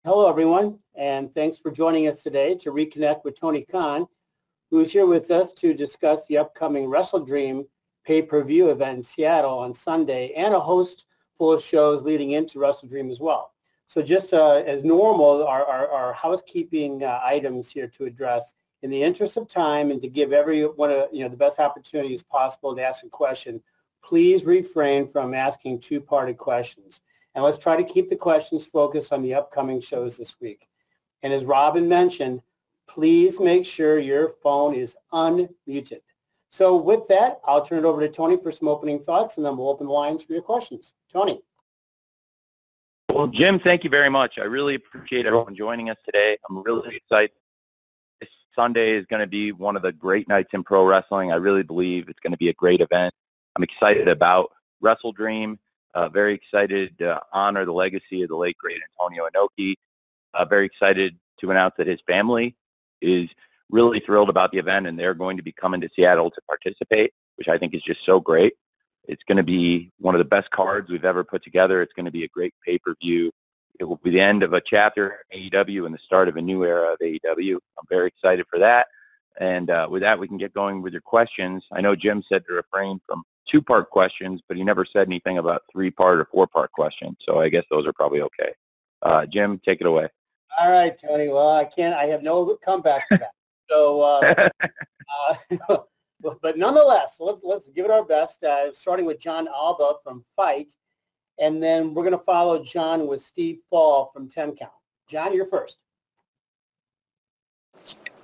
Hello, everyone, and thanks for joining us today to reconnect with Tony Khan, who is here with us to discuss the upcoming WrestleDream pay-per-view event in Seattle on Sunday and a host full of shows leading into WrestleDream as well. So just as normal, our housekeeping items here to address in the interest of time and to give everyone the best opportunities possible to ask a question. Please refrain from asking two-parted questions. And let's try to keep the questions focused on the upcoming shows this week. And as Robin mentioned, please make sure your phone is unmuted. So with that, I'll turn it over to Tony for some opening thoughts, and then we'll open the lines for your questions. Tony. Well, Jim, thank you very much. I really appreciate everyone joining us today. I'm really excited. This Sunday is going to be one of the great nights in pro wrestling. I really believe it's going to be a great event. I'm excited about WrestleDream. Very excited to honor the legacy of the late, great Antonio Inoki. Very excited to announce that his family is really thrilled about the event, and they're going to be coming to Seattle to participate, which I think is just so great. It's going to be one of the best cards we've ever put together. It's going to be a great pay-per-view. It will be the end of a chapter in AEW and the start of a new era of AEW. I'm very excited for that. And with that, we can get going with your questions. I know Jim said to refrain from two-part questions, but he never said anything about three-part or four-part questions. So I guess those are probably okay. Jim, take it away. All right, Tony. Well, I have no comeback to that. So, but nonetheless, let's give it our best, starting with John Alba from Fight. And then we're going to follow John with Steve Fall from 10 Count. John, you're first.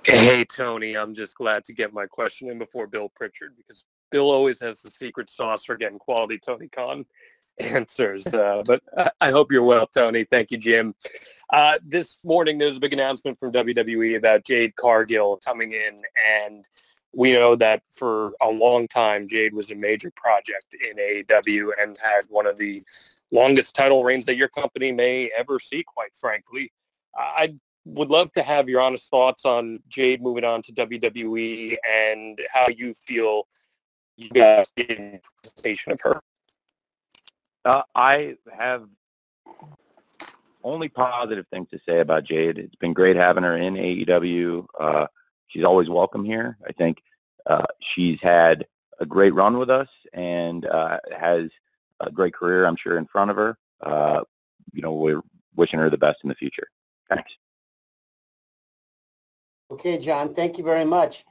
Hey, Tony. I'm just glad to get my question in before Bill Pritchard, because Bill always has the secret sauce for getting quality Tony Khan answers. But I hope you're well, Tony. Thank you, Jim. This morning, there's a big announcement from WWE about Jade Cargill coming in, and we know that for a long time, Jade was a major project in AEW and had one of the longest title reigns that your company may ever see, quite frankly. I would love to have your honest thoughts on Jade moving on to WWE and how you feel you guys in presentation of her. I have only positive things to say about Jade. It's been great having her in AEW. She's always welcome here. I think she's had a great run with us and has a great career, I'm sure, in front of her. We're wishing her the best in the future. Thanks. Okay, John, thank you very much.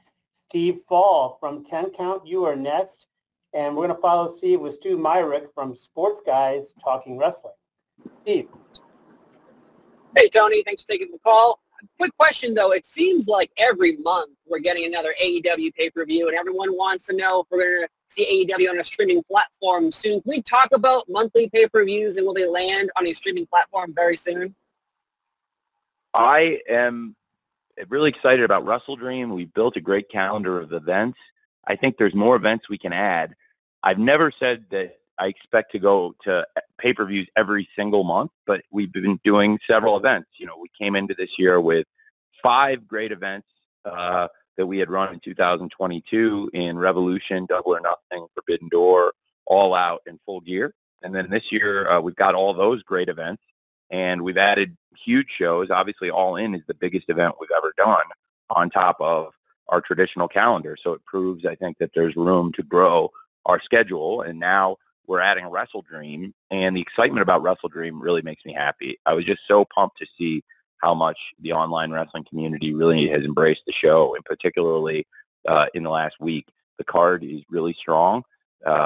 Steve Fall from 10 Count, you are next. And we're going to follow Steve with Stu Myrick from Sports Guys Talking Wrestling. Steve. Hey, Tony. Thanks for taking the call. Quick question, though. It seems like every month we're getting another AEW pay-per-view, and everyone wants to know if we're going to see AEW on a streaming platform soon. Can we talk about monthly pay-per-views, and will they land on a streaming platform very soon? I am really excited about WrestleDream. We built a great calendar of events. I think there's more events we can add. I've never said that I expect to go to pay-per-views every single month, but we've been doing several events. We came into this year with 5 great events that we had run in 2022 in Revolution, Double or Nothing, Forbidden Door, All Out, and Full Gear. And then this year, we've got all those great events, and we've added huge shows. Obviously, All In is the biggest event we've ever done on top of our traditional calendar. So it proves, I think, that there's room to grow our schedule. And now we're adding WrestleDream, and the excitement about WrestleDream really makes me happy. I was just so pumped to see how much the online wrestling community really has embraced the show, and particularly in the last week. The card is really strong.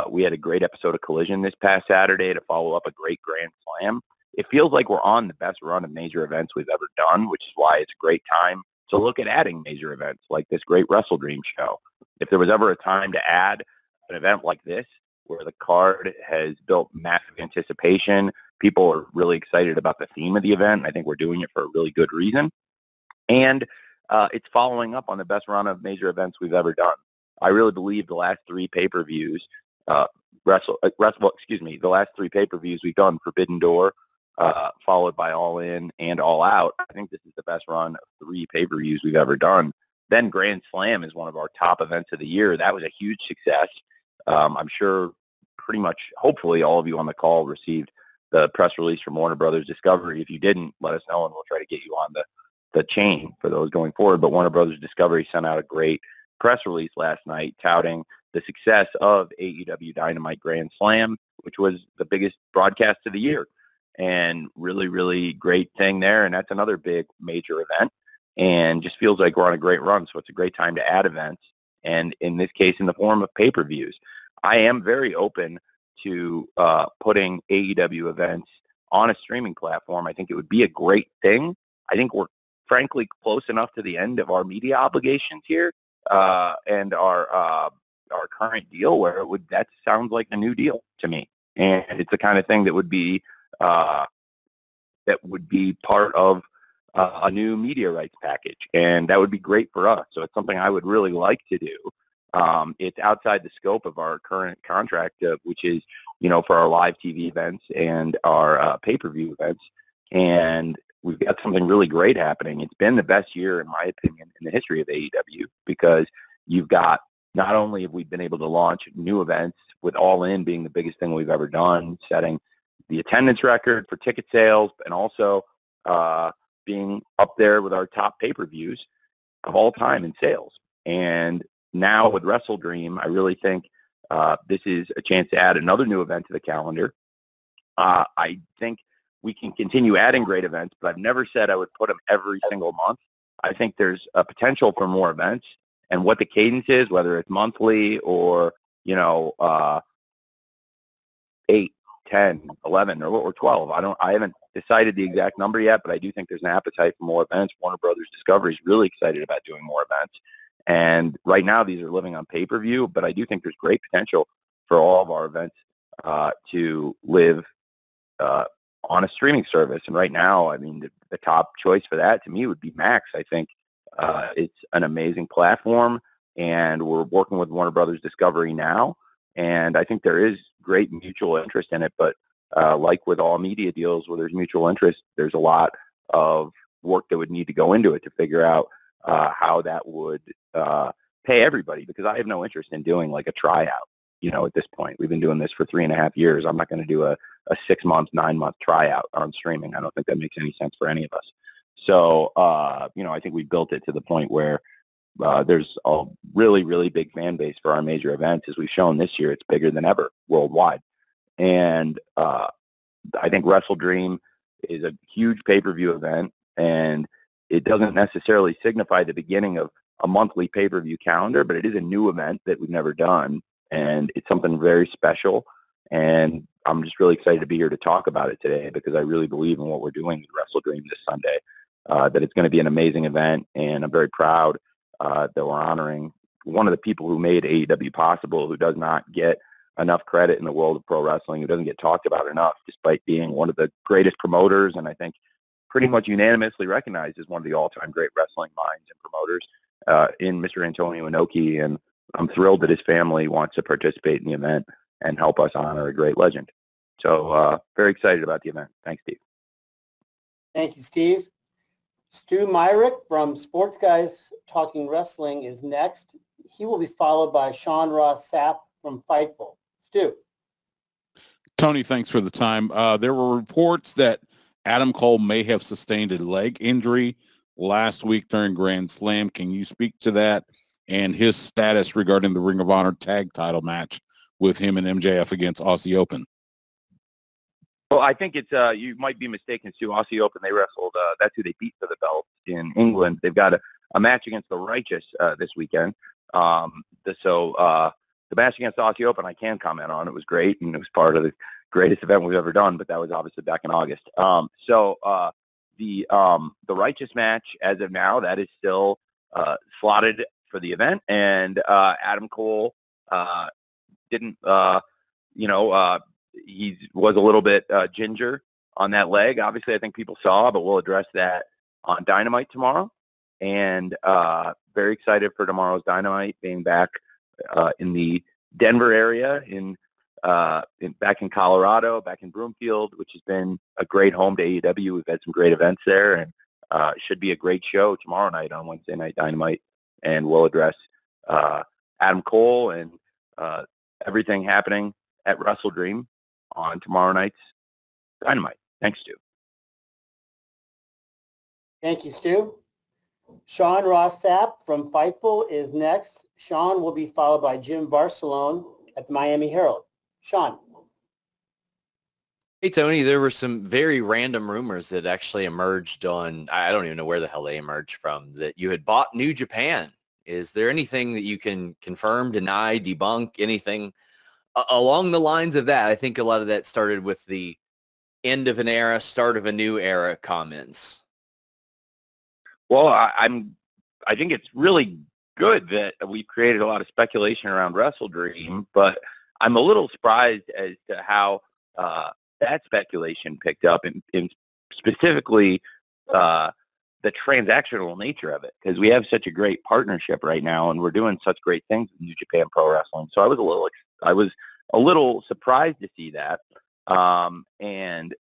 We had a great episode of Collision this past Saturday to follow up a great Grand Slam. It feels like we're on the best run of major events we've ever done, which is why it's a great time to look at adding major events like this great WrestleDream show. If there was ever a time to add an event like this, where the card has built massive anticipation, people are really excited about the theme of the event. I think we're doing it for a really good reason. And it's following up on the best run of major events we've ever done. I really believe the last 3 pay-per-views, the last 3 pay-per-views we've done, Forbidden Door, followed by All In and All Out. I think this is the best run of 3 pay-per-views we've ever done. Then Grand Slam is one of our top events of the year. That was a huge success. I'm sure pretty much, hopefully, all of you on the call received the press release from Warner Brothers Discovery. If you didn't, let us know, and we'll try to get you on the chain for those going forward. But Warner Brothers Discovery sent out a great press release last night touting the success of AEW Dynamite Grand Slam, which was the biggest broadcast of the year. And really, really great thing there. And that's another big major event. And just feels like we're on a great run. So it's a great time to add events. And in this case, in the form of pay-per-views. I am very open to putting AEW events on a streaming platform. I think it would be a great thing. I think we're frankly close enough to the end of our media obligations here and our current deal where that sounds like a new deal to me. And it's the kind of thing that would be part of a new media rights package, and that would be great for us. So it's something I would really like to do. It's outside the scope of our current contract, which is, for our live TV events and our pay-per-view events. And we've got something really great happening. It's been the best year, in my opinion, in the history of AEW, because you've got, not only have we been able to launch new events, with All In being the biggest thing we've ever done, setting the attendance record for ticket sales, and also being up there with our top pay-per-views of all time in sales. And now with WrestleDream, I really think this is a chance to add another new event to the calendar. I think we can continue adding great events, but I've never said I would put them every single month. I think there's a potential for more events, and what the cadence is, whether it's monthly or, 8, 10, 11, or 12. I haven't decided the exact number yet, but I do think there's an appetite for more events. Warner Brothers Discovery is really excited about doing more events. And right now these are living on pay-per-view, but I do think there's great potential for all of our events to live on a streaming service. And right now, I mean, the top choice for that to me would be Max. I think it's an amazing platform, and we're working with Warner Brothers Discovery now. And I think there is great mutual interest in it, but like with all media deals where there's mutual interest, there's a lot of work that would need to go into it to figure out how that would pay everybody, because I have no interest in doing like a tryout. At this point, we've been doing this for 3.5 years. I'm not going to do a 6-month, 9-month tryout on streaming. I don't think that makes any sense for any of us. So, I think we built it to the point where there's a really, really big fan base for our major events. As we've shown this year, it's bigger than ever worldwide. And I think WrestleDream is a huge pay-per-view event, and it doesn't necessarily signify the beginning of a monthly pay-per-view calendar, but it is a new event that we've never done, and it's something very special. And I'm just really excited to be here to talk about it today, because I really believe in what we're doing with WrestleDream this Sunday, that it's going to be an amazing event, and I'm very proud that we're honoring one of the people who made AEW possible, who does not get enough credit in the world of pro wrestling, who doesn't get talked about enough, despite being one of the greatest promoters, and I think pretty much unanimously recognized as one of the all-time great wrestling minds and promoters in Mr. Antonio Inoki. And I'm thrilled that his family wants to participate in the event and help us honor a great legend. So very excited about the event. Thanks, Steve. Thank you, Steve. Stu Myrick from Sports Guys Talking Wrestling is next. He will be followed by Sean Ross Sapp from Fightful. Stu. Tony, thanks for the time. There were reports that Adam Cole may have sustained a leg injury last week during Grand Slam. Can you speak to that and his status regarding the Ring of Honor tag title match with him and MJF against Aussie Open? Well, I think it's you might be mistaken, Stu. Aussie Open, they wrestled. That's who they beat for the belt in England. They've got a match against the Righteous this weekend. The match against Aussie Open, I can comment on. It was great, and it was part of the greatest event we've ever done, but that was obviously back in August. The Righteous match, as of now, that is still slotted for the event, and Adam Cole didn't, he was a little bit ginger on that leg. Obviously, I think people saw, but we'll address that on Dynamite tomorrow. And very excited for tomorrow's Dynamite, being back in the Denver area, back in Colorado, back in Broomfield, which has been a great home to AEW. We've had some great events there, and it should be a great show tomorrow night on Wednesday Night Dynamite. And we'll address Adam Cole and everything happening at WrestleDream on tomorrow night's Dynamite. Thanks, Stu. Thank you, Stu. Sean Rossap from Fightful is next. Sean will be followed by Jim Barcelone at the Miami Herald. Sean. Hey, Tony, there were some very random rumors that actually emerged on, I don't even know where the hell they emerged from, that you had bought New Japan. Is there anything that you can confirm, deny, debunk, anything along the lines of that? I think a lot of that started with the end of an era, start of a new era comments. Well, I think it's really good that we've created a lot of speculation around WrestleDream, but I'm a little surprised as to how that speculation picked up, and specifically the transactional nature of it, because we have such a great partnership right now, and we're doing such great things with New Japan Pro Wrestling. So I was a little surprised to see that, and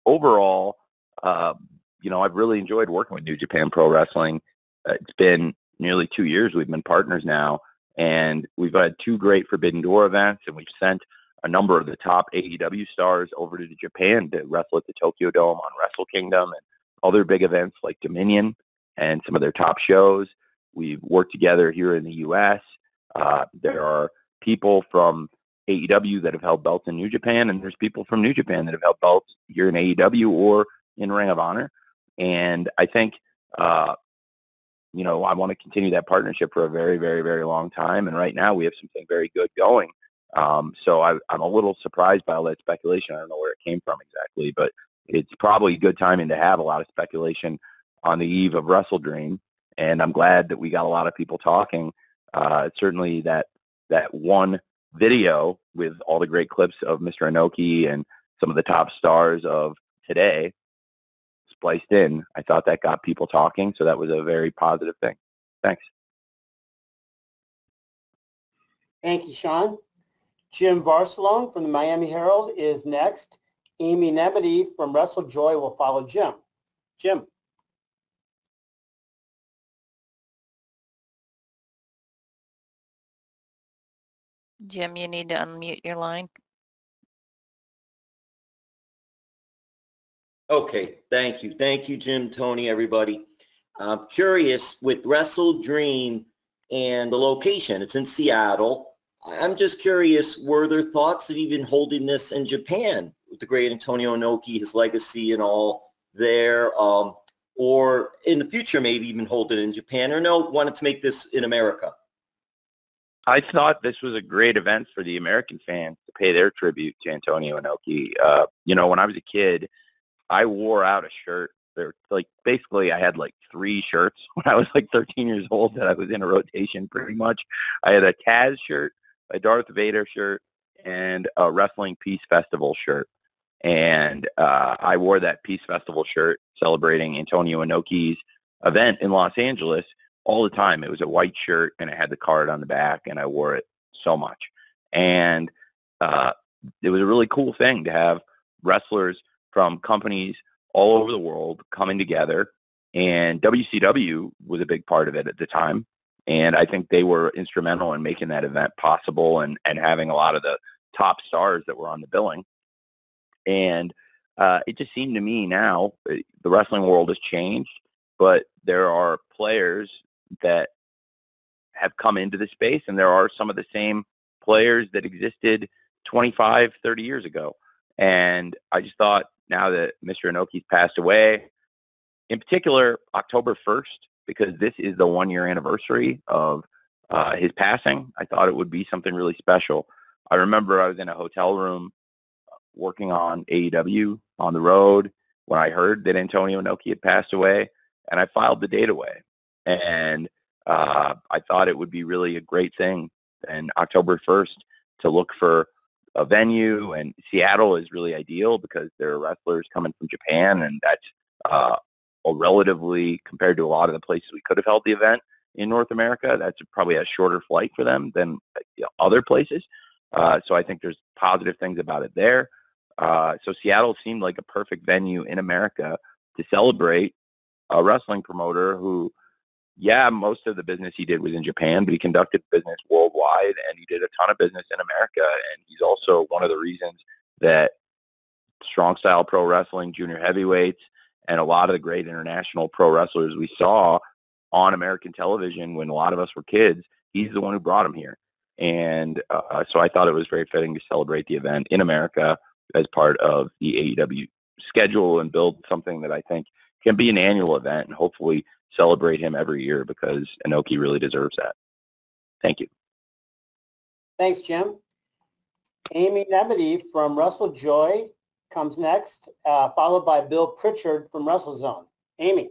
overall, I've really enjoyed working with New Japan Pro Wrestling. It's been nearly 2 years we've been partners now, and we've had 2 great Forbidden Door events, and we've sent a number of the top AEW stars over to Japan to wrestle at the Tokyo Dome on Wrestle Kingdom and other big events like Dominion and some of their top shows. We've worked together here in the U.S. There are people from AEW that have held belts in New Japan, and there's people from New Japan that have held belts here in AEW or in Ring of Honor. And I think, I want to continue that partnership for a very, very, very long time. And right now we have something very good going. So I'm a little surprised by all that speculation. I don't know where it came from exactly, but it's probably good timing to have a lot of speculation on the eve of WrestleDream. And I'm glad that we got a lot of people talking. Certainly that one video with all the great clips of Mr. Inoki and some of the top stars of today spliced in, I thought that got people talking. So that was a very positive thing. Thanks. Thank you, Sean. Jim Barcelone from the Miami Herald is next. Amy Nemedy from WrestleJoy will follow Jim. Jim. Jim, you need to unmute your line. Okay, thank you. Thank you, Jim, Tony, everybody. I'm curious with WrestleDream and the location. It's in Seattle. I'm just curious, were there thoughts of even holding this in Japan with the great Antonio Inoki, his legacy and all there, or in the future maybe even hold it in Japan, or no, wanted to make this in America? I thought this was a great event for the American fans to pay their tribute to Antonio Inoki. When I was a kid, I wore out a shirt. Basically I had 3 shirts when I was 13 years old that I was in a rotation pretty much. I had a Taz shirt, a Darth Vader shirt, and a Wrestling Peace Festival shirt. And I wore that Peace Festival shirt celebrating Antonio Inoki's event in Los Angeles all the time. It was a white shirt, and it had the card on the back, and I wore it so much. And it was a really cool thing to have wrestlers from companies all over the world coming together, and WCW was a big part of it at the time. And I think they were instrumental in making that event possible and having a lot of the top stars that were on the billing. And it just seemed to me now, the wrestling world has changed, but there are players that have come into the space, and there are some of the same players that existed 25, 30 years ago. And I just thought, now that Mr. Inoki's passed away, in particular October 1st, because this is the 1-year anniversary of his passing, I thought it would be something really special. I remember I was in a hotel room working on AEW on the road when I heard that Antonio Inoki had passed away, and I filed the date away. And I thought it would be really a great thing in October 1st to look for a venue, and Seattle is really ideal because there are wrestlers coming from Japan, and that's a relatively, compared to a lot of the places we could have held the event in North America, that's probably a shorter flight for them than other places. So I think there's positive things about it there. So Seattle seemed like a perfect venue in America to celebrate a wrestling promoter who, most of the business he did was in Japan, but he conducted business worldwide, and he did a ton of business in America. And he's also one of the reasons that strong style pro wrestling, junior heavyweights, and a lot of the great international pro wrestlers we saw on American television when a lot of us were kids. He's the one who brought him here. And so I thought it was very fitting to celebrate the event in America as part of the AEW schedule and build something that I think can be an annual event and hopefully celebrate him every year because Inoki really deserves that. Thank you. Thanks, Jim. Amy Nemedy from WrestleJoy comes next, followed by Bill Pritchard from WrestleZone. Amy.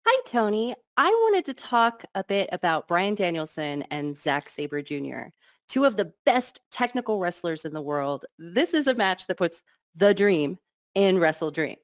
Hi, Tony. I wanted to talk a bit about Bryan Danielson and Zack Sabre Jr., two of the best technical wrestlers in the world. This is a match that puts the dream in WrestleDream.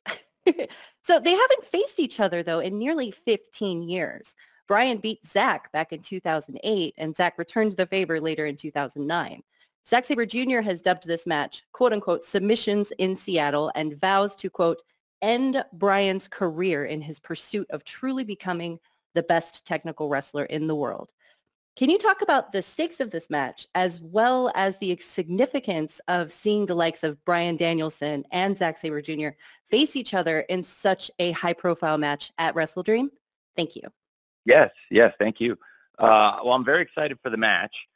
So they haven't faced each other, though, in nearly 15 years. Bryan beat Zack back in 2008, and Zack returned the favor later in 2009. Zack Sabre Jr. has dubbed this match, quote unquote, submissions in Seattle, and vows to, quote, end Bryan's career in his pursuit of truly becoming the best technical wrestler in the world. Can you talk about the stakes of this match as well as the significance of seeing the likes of Bryan Danielson and Zack Sabre Jr. face each other in such a high-profile match at WrestleDream? Thank you. Yes, thank you. Well, I'm very excited for the match.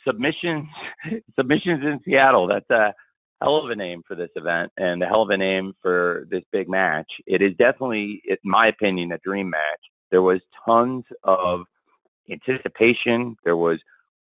Submissions in Seattle. That's a hell of a name for this event and a hell of a name for this big match. It is definitely, in my opinion, a dream match. There was tons of anticipation. There was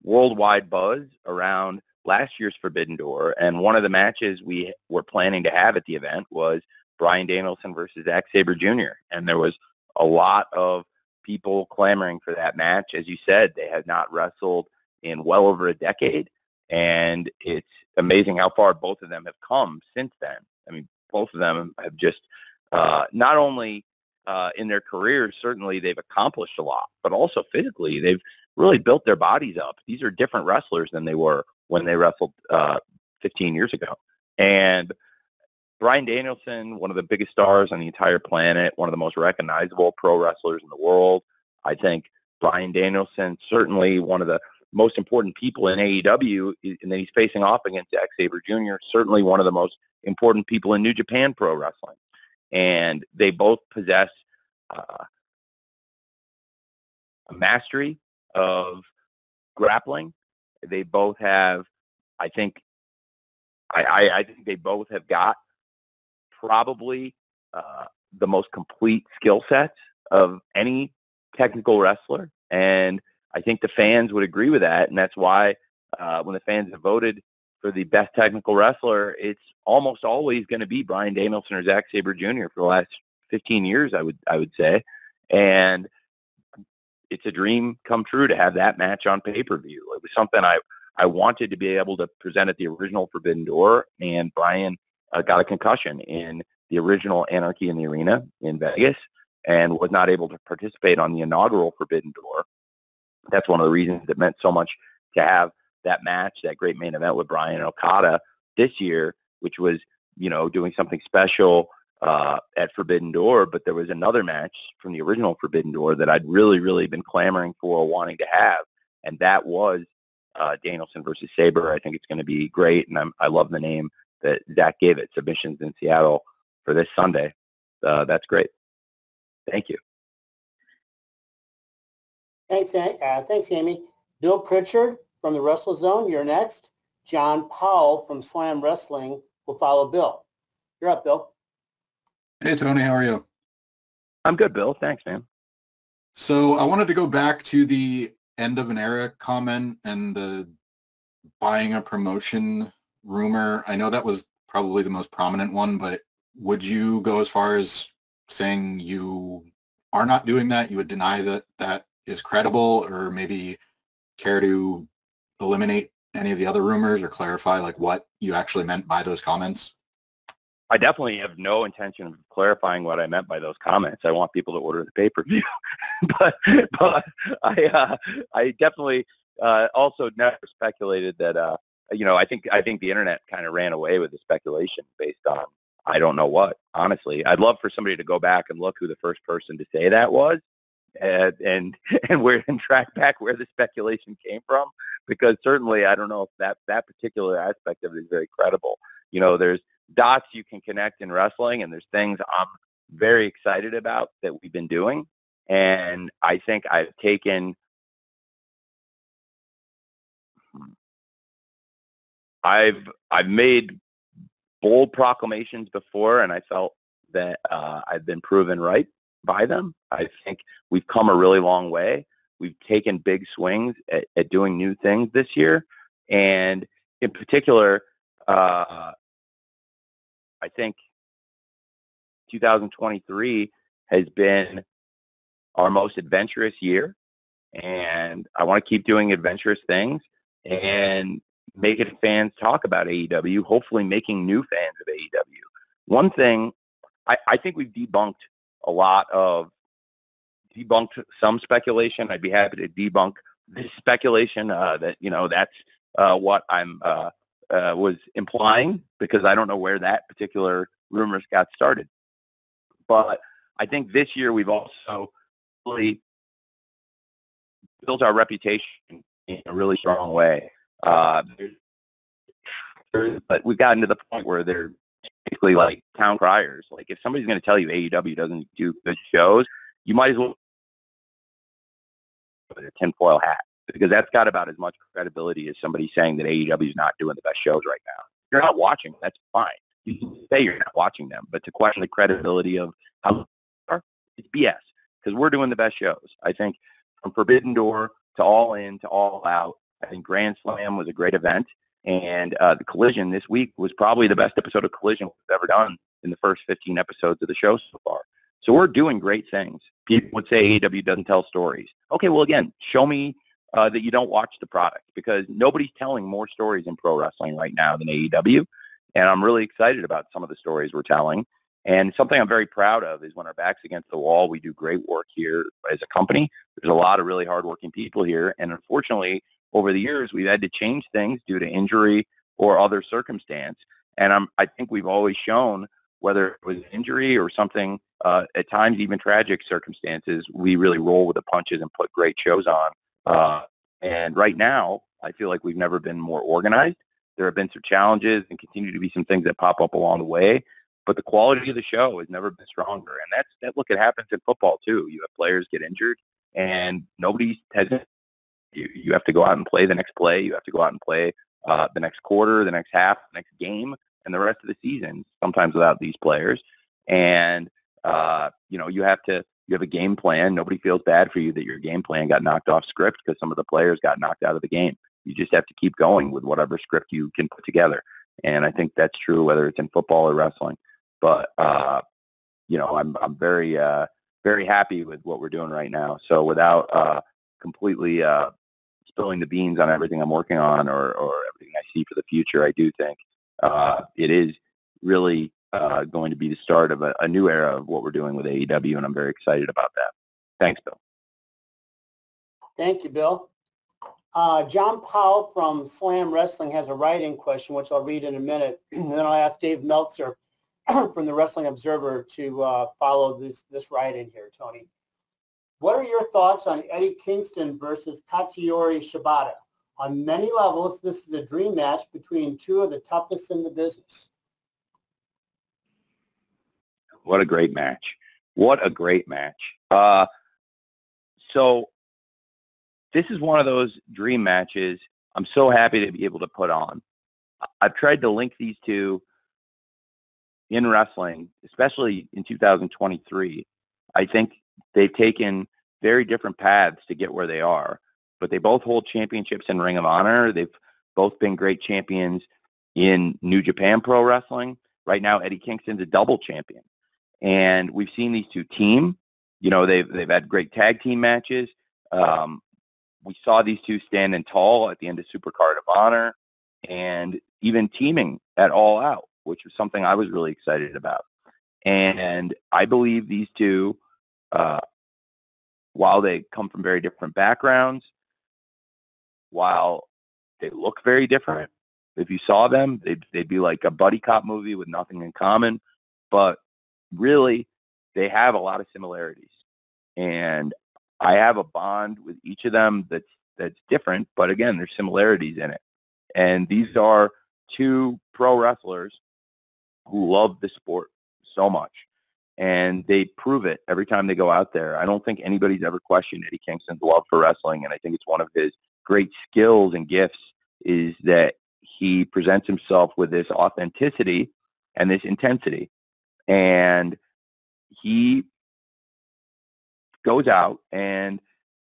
worldwide buzz around last year's Forbidden Door, and one of the matches we were planning to have at the event was Bryan Danielson versus Zack Sabre Jr., and there was a lot of people clamoring for that match. As you said, they had not wrestled in well over a decade, and it's amazing how far both of them have come since then. I mean, both of them have just not only in their careers, certainly they've accomplished a lot, but also physically, they've really built their bodies up. These are different wrestlers than they were when they wrestled 15 years ago. And Bryan Danielson, one of the biggest stars on the entire planet, one of the most recognizable pro wrestlers in the world. I think Bryan Danielson, certainly one of the most important people in AEW, and then he's facing off against Zack Sabre Jr., certainly one of the most important people in New Japan Pro Wrestling. And they both possess a mastery of grappling. They both have, I think they both have got probably the most complete skill sets of any technical wrestler. And I think the fans would agree with that. And that's why when the fans have voted for the best technical wrestler, it's almost always going to be Bryan Danielson or Zack Sabre Jr. for the last 15 years, I would say. And it's a dream come true to have that match on pay-per-view. It was something I wanted to be able to present at the original Forbidden Door, and Bryan got a concussion in the original Anarchy in the Arena in Vegas and was not able to participate on the inaugural Forbidden Door. That's one of the reasons it meant so much to have that match, that great main event with Bryan and Okada this year, which was, doing something special at Forbidden Door. But there was another match from the original Forbidden Door that I'd really, really been clamoring for, wanting to have, and that was Danielson versus Sabre. I think it's going to be great, and I love the name that Zach gave it, Submissions in Seattle, for this Sunday. That's great. Thank you. Thanks, Amy. Bill Pritchard from the WrestleZone, you're next. John Powell from Slam Wrestling will follow Bill. You're up, Bill. Hey, Tony, how are you? I'm good, Bill. Thanks, man. So I wanted to go back to the end of an era comment and the buying a promotion rumor. I know that was probably the most prominent one, but would you go as far as saying you are not doing that? You would deny that that is credible, or maybe care to eliminate any of the other rumors or clarify like what you actually meant by those comments? I definitely have no intention of clarifying what I meant by those comments. I want people to order the pay-per-view, but I definitely also never speculated that. I think the internet kind of ran away with the speculation based on I don't know what. Honestly, I'd love for somebody to go back and look who the first person to say that was, and where and track back where the speculation came from, because certainly I don't know if that particular aspect of it is very credible. There's dots you can connect in wrestling, and there's things I'm very excited about that we've been doing, and I think I've made bold proclamations before, and I felt that I've been proven right by them. I think we've come a really long way. We've taken big swings at doing new things this year, and in particular, I think 2023 has been our most adventurous year, and I want to keep doing adventurous things and making fans talk about AEW, hopefully making new fans of AEW. One thing, I think we've debunked some speculation. I'd be happy to debunk this speculation that, that's what I'm was implying, because I don't know where that particular rumors got started. But I think this year we've also really built our reputation in a really strong way. But we've gotten to the point where they're basically like town criers. Like, if somebody's going to tell you AEW doesn't do good shows, you might as well put a tinfoil hat, because that's got about as much credibility as somebody saying that AEW is not doing the best shows right now. If you're not watching, that's fine. You can say you're not watching them, but to question the credibility of how they are, it's BS, because we're doing the best shows. I think from Forbidden Door to All In to All Out, I think Grand Slam was a great event, and the Collision this week was probably the best episode of Collision we've ever done in the first 15 episodes of the show so far. So we're doing great things. People would say AEW doesn't tell stories. Okay, well, again, show me that you don't watch the product, because nobody's telling more stories in pro wrestling right now than AEW, and I'm really excited about some of the stories we're telling. And something I'm very proud of is when our back's against the wall, we do great work here as a company. There's a lot of really hardworking people here, and unfortunately, over the years, we've had to change things due to injury or other circumstance. And I think we've always shown, whether it was injury or something, at times even tragic circumstances, we really roll with the punches and put great shows on. And right now, I feel like we've never been more organized. There have been some challenges and continue to be some things that pop up along the way, but the quality of the show has never been stronger. And it happens in football too. You have players get injured, and nobody has. You have to go out and play the next play. You have to go out and play the next quarter, the next half, the next game, and the rest of the season, sometimes without these players. And, you have a game plan. Nobody feels bad for you that your game plan got knocked off script because some of the players got knocked out of the game. You just have to keep going with whatever script you can put together. And I think that's true whether it's in football or wrestling. But, I'm very, very happy with what we're doing right now. So without completely spilling the beans on everything I'm working on or everything I see for the future, I do think it is really going to be the start of a new era of what we're doing with AEW, and I'm very excited about that. Thanks, Bill. Thank you, Bill. John Powell from Slam Wrestling has a write-in question, which I'll read in a minute. And then I'll ask Dave Meltzer from the Wrestling Observer to follow this write-in here, Tony. What are your thoughts on Eddie Kingston versus Katsuyori Shibata? On many levels, this is a dream match between two of the toughest in the business. What a great match. What a great match. So this is one of those dream matches I'm so happy to be able to put on. I've tried to link these two in wrestling, especially in 2023. I think they've taken very different paths to get where they are, but they both hold championships in Ring of Honor. They've both been great champions in New Japan Pro Wrestling. Right now, Eddie Kingston's a double champion. And we've seen these two team. They've had great tag team matches. We saw these two standing tall at the end of Supercard of Honor and even teaming at All Out, which was something I was really excited about. And I believe these two, while they come from very different backgrounds, while they look very different, if you saw them, they'd be like a buddy cop movie with nothing in common. But really, they have a lot of similarities. And I have a bond with each of them that's different, but again, there's similarities in it. And these are two pro wrestlers who love the sport so much. And they prove it every time they go out there. I don't think anybody's ever questioned Eddie Kingston's love for wrestling, and I think it's one of his great skills and gifts is that he presents himself with this authenticity and this intensity. And he goes out, and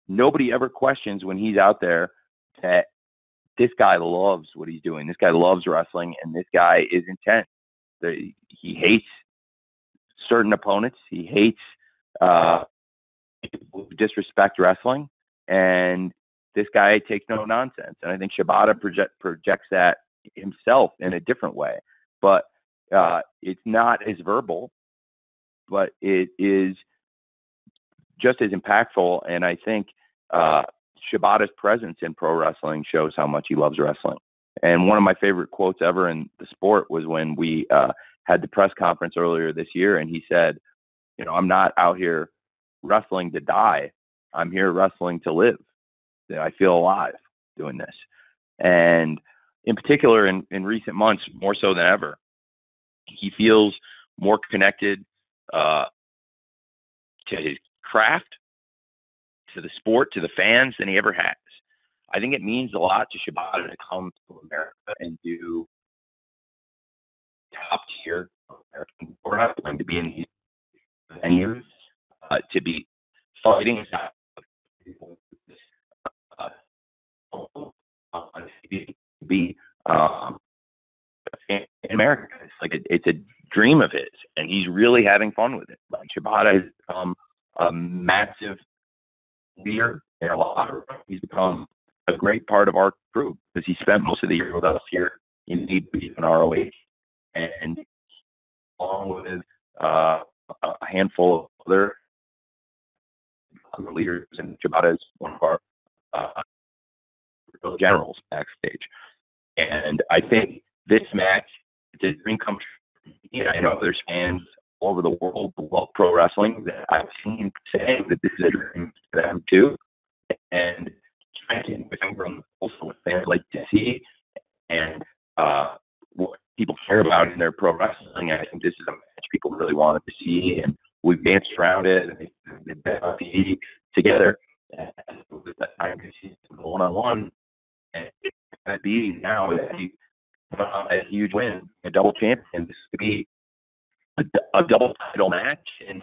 nobody ever questions when he's out there that this guy loves what he's doing. This guy loves wrestling, and this guy is intense. He hates certain opponents. He hates people who disrespect wrestling, and this guy takes no nonsense. And I think Shibata projects that himself in a different way. But it's not as verbal, but it is just as impactful. And I think Shibata's presence in pro wrestling shows how much he loves wrestling. And one of my favorite quotes ever in the sport was when we had the press conference earlier this year, and he said, you know, I'm not out here wrestling to die. I'm here wrestling to live. I feel alive doing this. And in particular, in recent months, more so than ever, he feels more connected to his craft, to the sport, to the fans than he ever has. I think it means a lot to Shibata to come to America and do top tier American wrestling, to be in these venues, to be fighting be in America. It's like it's a dream of his, and he's really having fun with it. Like Shibata has become a massive leader in a lot of ways. He's become a great part of our crew because he spent most of the year with us here in EW and ROH, and along with a handful of other leaders, and Shibata is one of our generals backstage. And I think this match, it's a dream come true. You know, I know there's fans all over the world who love pro wrestling that I've seen saying that this is a dream for them too. And trying to get my finger on the pulse of what fans like to see and what people care about in their pro wrestling. I think this is a match people really wanted to see, and we've danced around it, and they've been together. And with that time to see one-on-one, and that being now a huge win, a double champion. This could be a double title match, and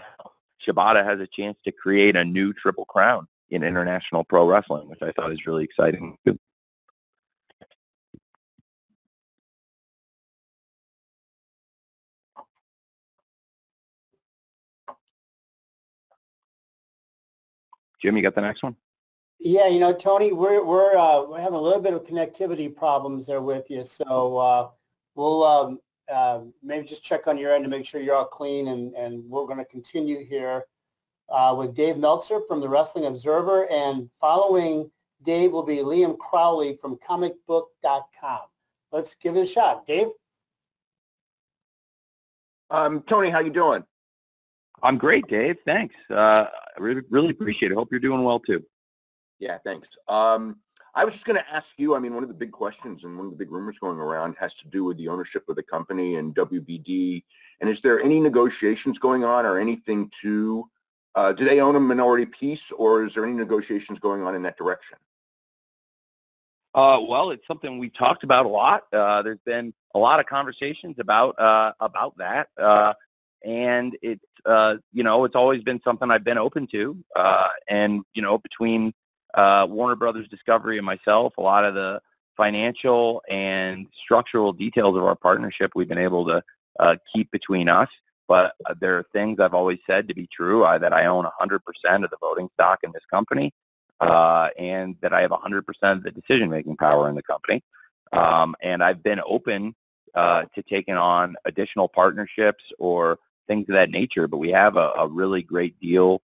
Shibata has a chance to create a new triple crown in international pro wrestling, which I thought is really exciting. Jim, you got the next one? Yeah, you know, Tony, we're having a little bit of connectivity problems there with you, so we'll maybe just check on your end to make sure you're all clean, and we're going to continue here with Dave Meltzer from the Wrestling Observer, and following Dave will be Liam Crowley from comicbook.com. Let's give it a shot. Dave? Tony, how you doing? I'm great, Dave. Thanks. I really appreciate it. Hope you're doing well, too. Yeah, thanks. I was just going to ask you, I mean, one of the big questions and one of the big rumors going around has to do with the ownership of the company and WBD. And is there any negotiations going on or anything to, do they own a minority piece, or is there any negotiations going on in that direction? Well, it's something we talked about a lot. There's been a lot of conversations about that. And it's, you know, it's always been something I've been open to. And, you know, between Warner Brothers Discovery and myself, a lot of the financial and structural details of our partnership we've been able to keep between us. But there are things I've always said to be true, that I own 100% of the voting stock in this company, and that I have 100% of the decision-making power in the company. And I've been open to taking on additional partnerships or things of that nature, but we have a really great deal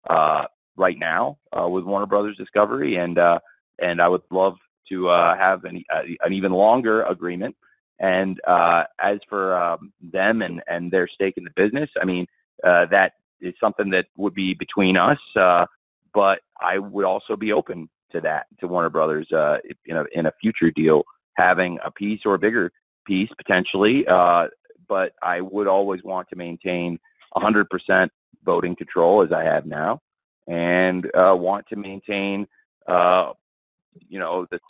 right now with Warner Brothers Discovery, and I would love to have an even longer agreement. And as for them and their stake in the business, I mean, that is something that would be between us. but I would also be open to that, to Warner Brothers in a future deal, having a piece or a bigger piece potentially. But I would always want to maintain 100% voting control as I have now, and want to maintain, the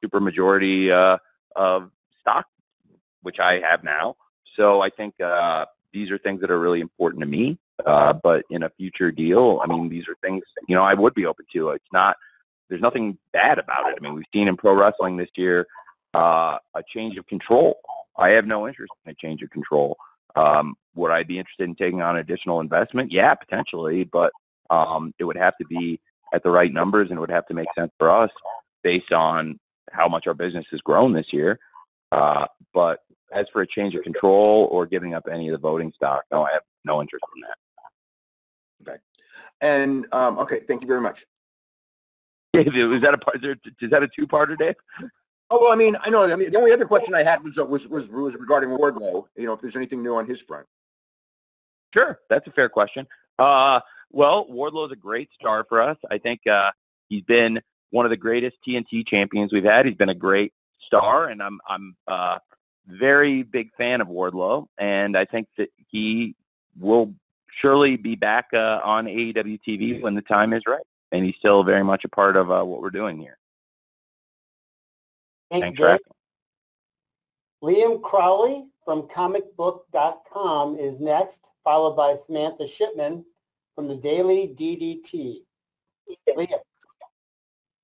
supermajority of stock, which I have now. So I think these are things that are really important to me. But in a future deal, I mean, these are things, I would be open to. There's nothing bad about it. I mean, we've seen in pro wrestling this year a change of control. I have no interest in a change of control. Would I be interested in taking on additional investment? Yeah, potentially, but it would have to be at the right numbers, and it would have to make sense for us based on how much our business has grown this year. But as for a change of control or giving up any of the voting stock, no, I have no interest in that. Okay. And okay, thank you very much. Was that a part? Is that a two-parter, Dave? Oh, well, I mean, I know. I mean, the only other question I had was regarding Wardlow. If there's anything new on his front. Sure, that's a fair question. Well, Wardlow's a great star for us. I think he's been one of the greatest TNT champions we've had. He's been a great star, and I'm very big fan of Wardlow, and I think that he will surely be back on AEW TV when the time is right. And he's still very much a part of what we're doing here. Thanks, Dave. Liam Crowley from comicbook.com is next, followed by Samantha Shipman from the Daily DDT. Liam.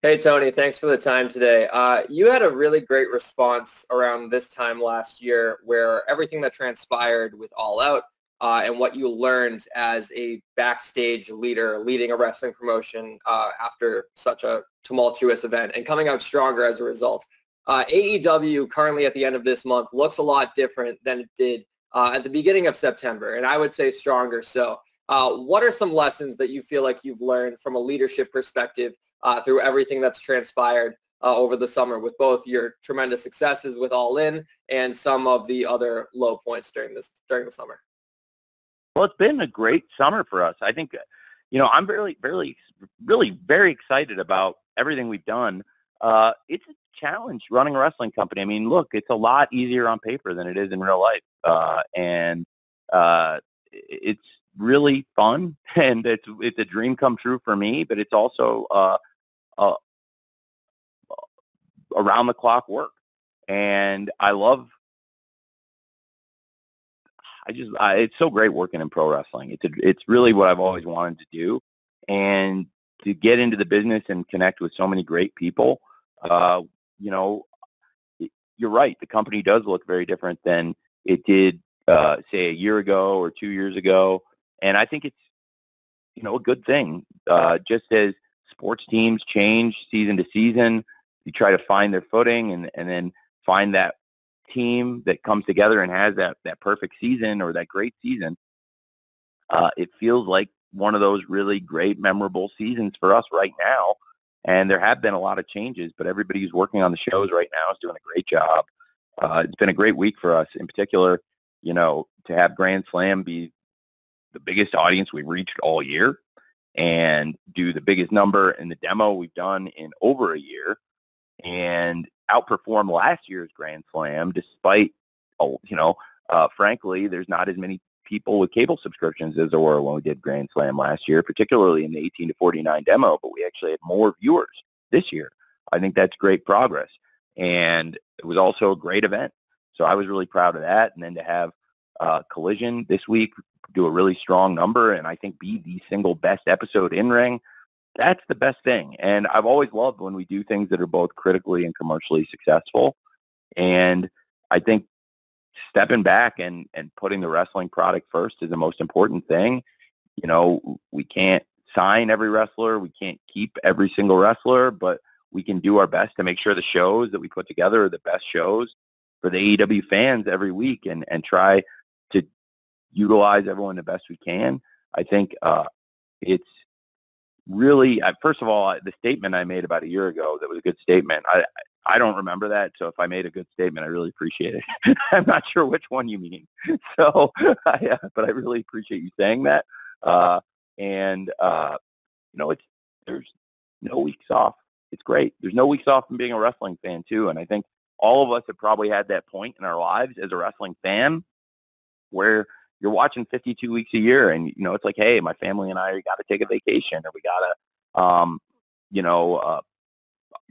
Hey, Tony. Thanks for the time today. You had a really great response around this time last year where everything that transpired with All Out and what you learned as a backstage leader leading a wrestling promotion after such a tumultuous event and coming out stronger as a result. AEW currently at the end of this month looks a lot different than it did at the beginning of September, and I would say stronger so. What are some lessons that you feel like you've learned from a leadership perspective through everything that's transpired over the summer with both your tremendous successes with All In and some of the other low points during the summer? Well, it's been a great summer for us. I think, I'm really very excited about everything we've done. It's a challenge running a wrestling company. I mean, look, it's a lot easier on paper than it is in real life. And it's really fun, and it's a dream come true for me, but it's also around the clock work. And I love it's so great working in pro wrestling. It's really what I've always wanted to do, and to get into the business and connect with so many great people. You're right. The company does look very different than it did, say, a year ago or 2 years ago, and I think it's a good thing. Just as sports teams change season to season, you try to find their footing and then find that team that comes together and has that perfect season or that great season. It feels like one of those really great, memorable seasons for us right now. And there have been a lot of changes, but everybody who's working on the shows right now is doing a great job. It's been a great week for us. In particular, to have Grand Slam be the biggest audience we've reached all year and do the biggest number in the demo we've done in over a year, and outperform last year's Grand Slam despite, frankly, there's not as many people with cable subscriptions as there were when we did Grand Slam last year, particularly in the 18 to 49 demo, but we actually had more viewers this year. I think that's great progress. And it was also a great event. So I was really proud of that. And then to have Collision this week do a really strong number and I think be the single best episode in ring, that's the best thing. And I've always loved when we do things that are both critically and commercially successful. And I think stepping back and putting the wrestling product first is the most important thing. We can't sign every wrestler. We can't keep every single wrestler, but we can do our best to make sure the shows that we put together are the best shows for the AEW fans every week and try to utilize everyone the best we can. I think it's really, first of all, the statement I made about a year ago, that was a good statement. I don't remember that, so if I made a good statement, I really appreciate it. I'm not sure which one you mean. So, but I really appreciate you saying that. There's no weeks off. It's great. There's no weeks off from being a wrestling fan too. And I think all of us have probably had that point in our lives as a wrestling fan where you're watching 52 weeks a year and, it's like, hey, my family and I got to take a vacation, or we got to,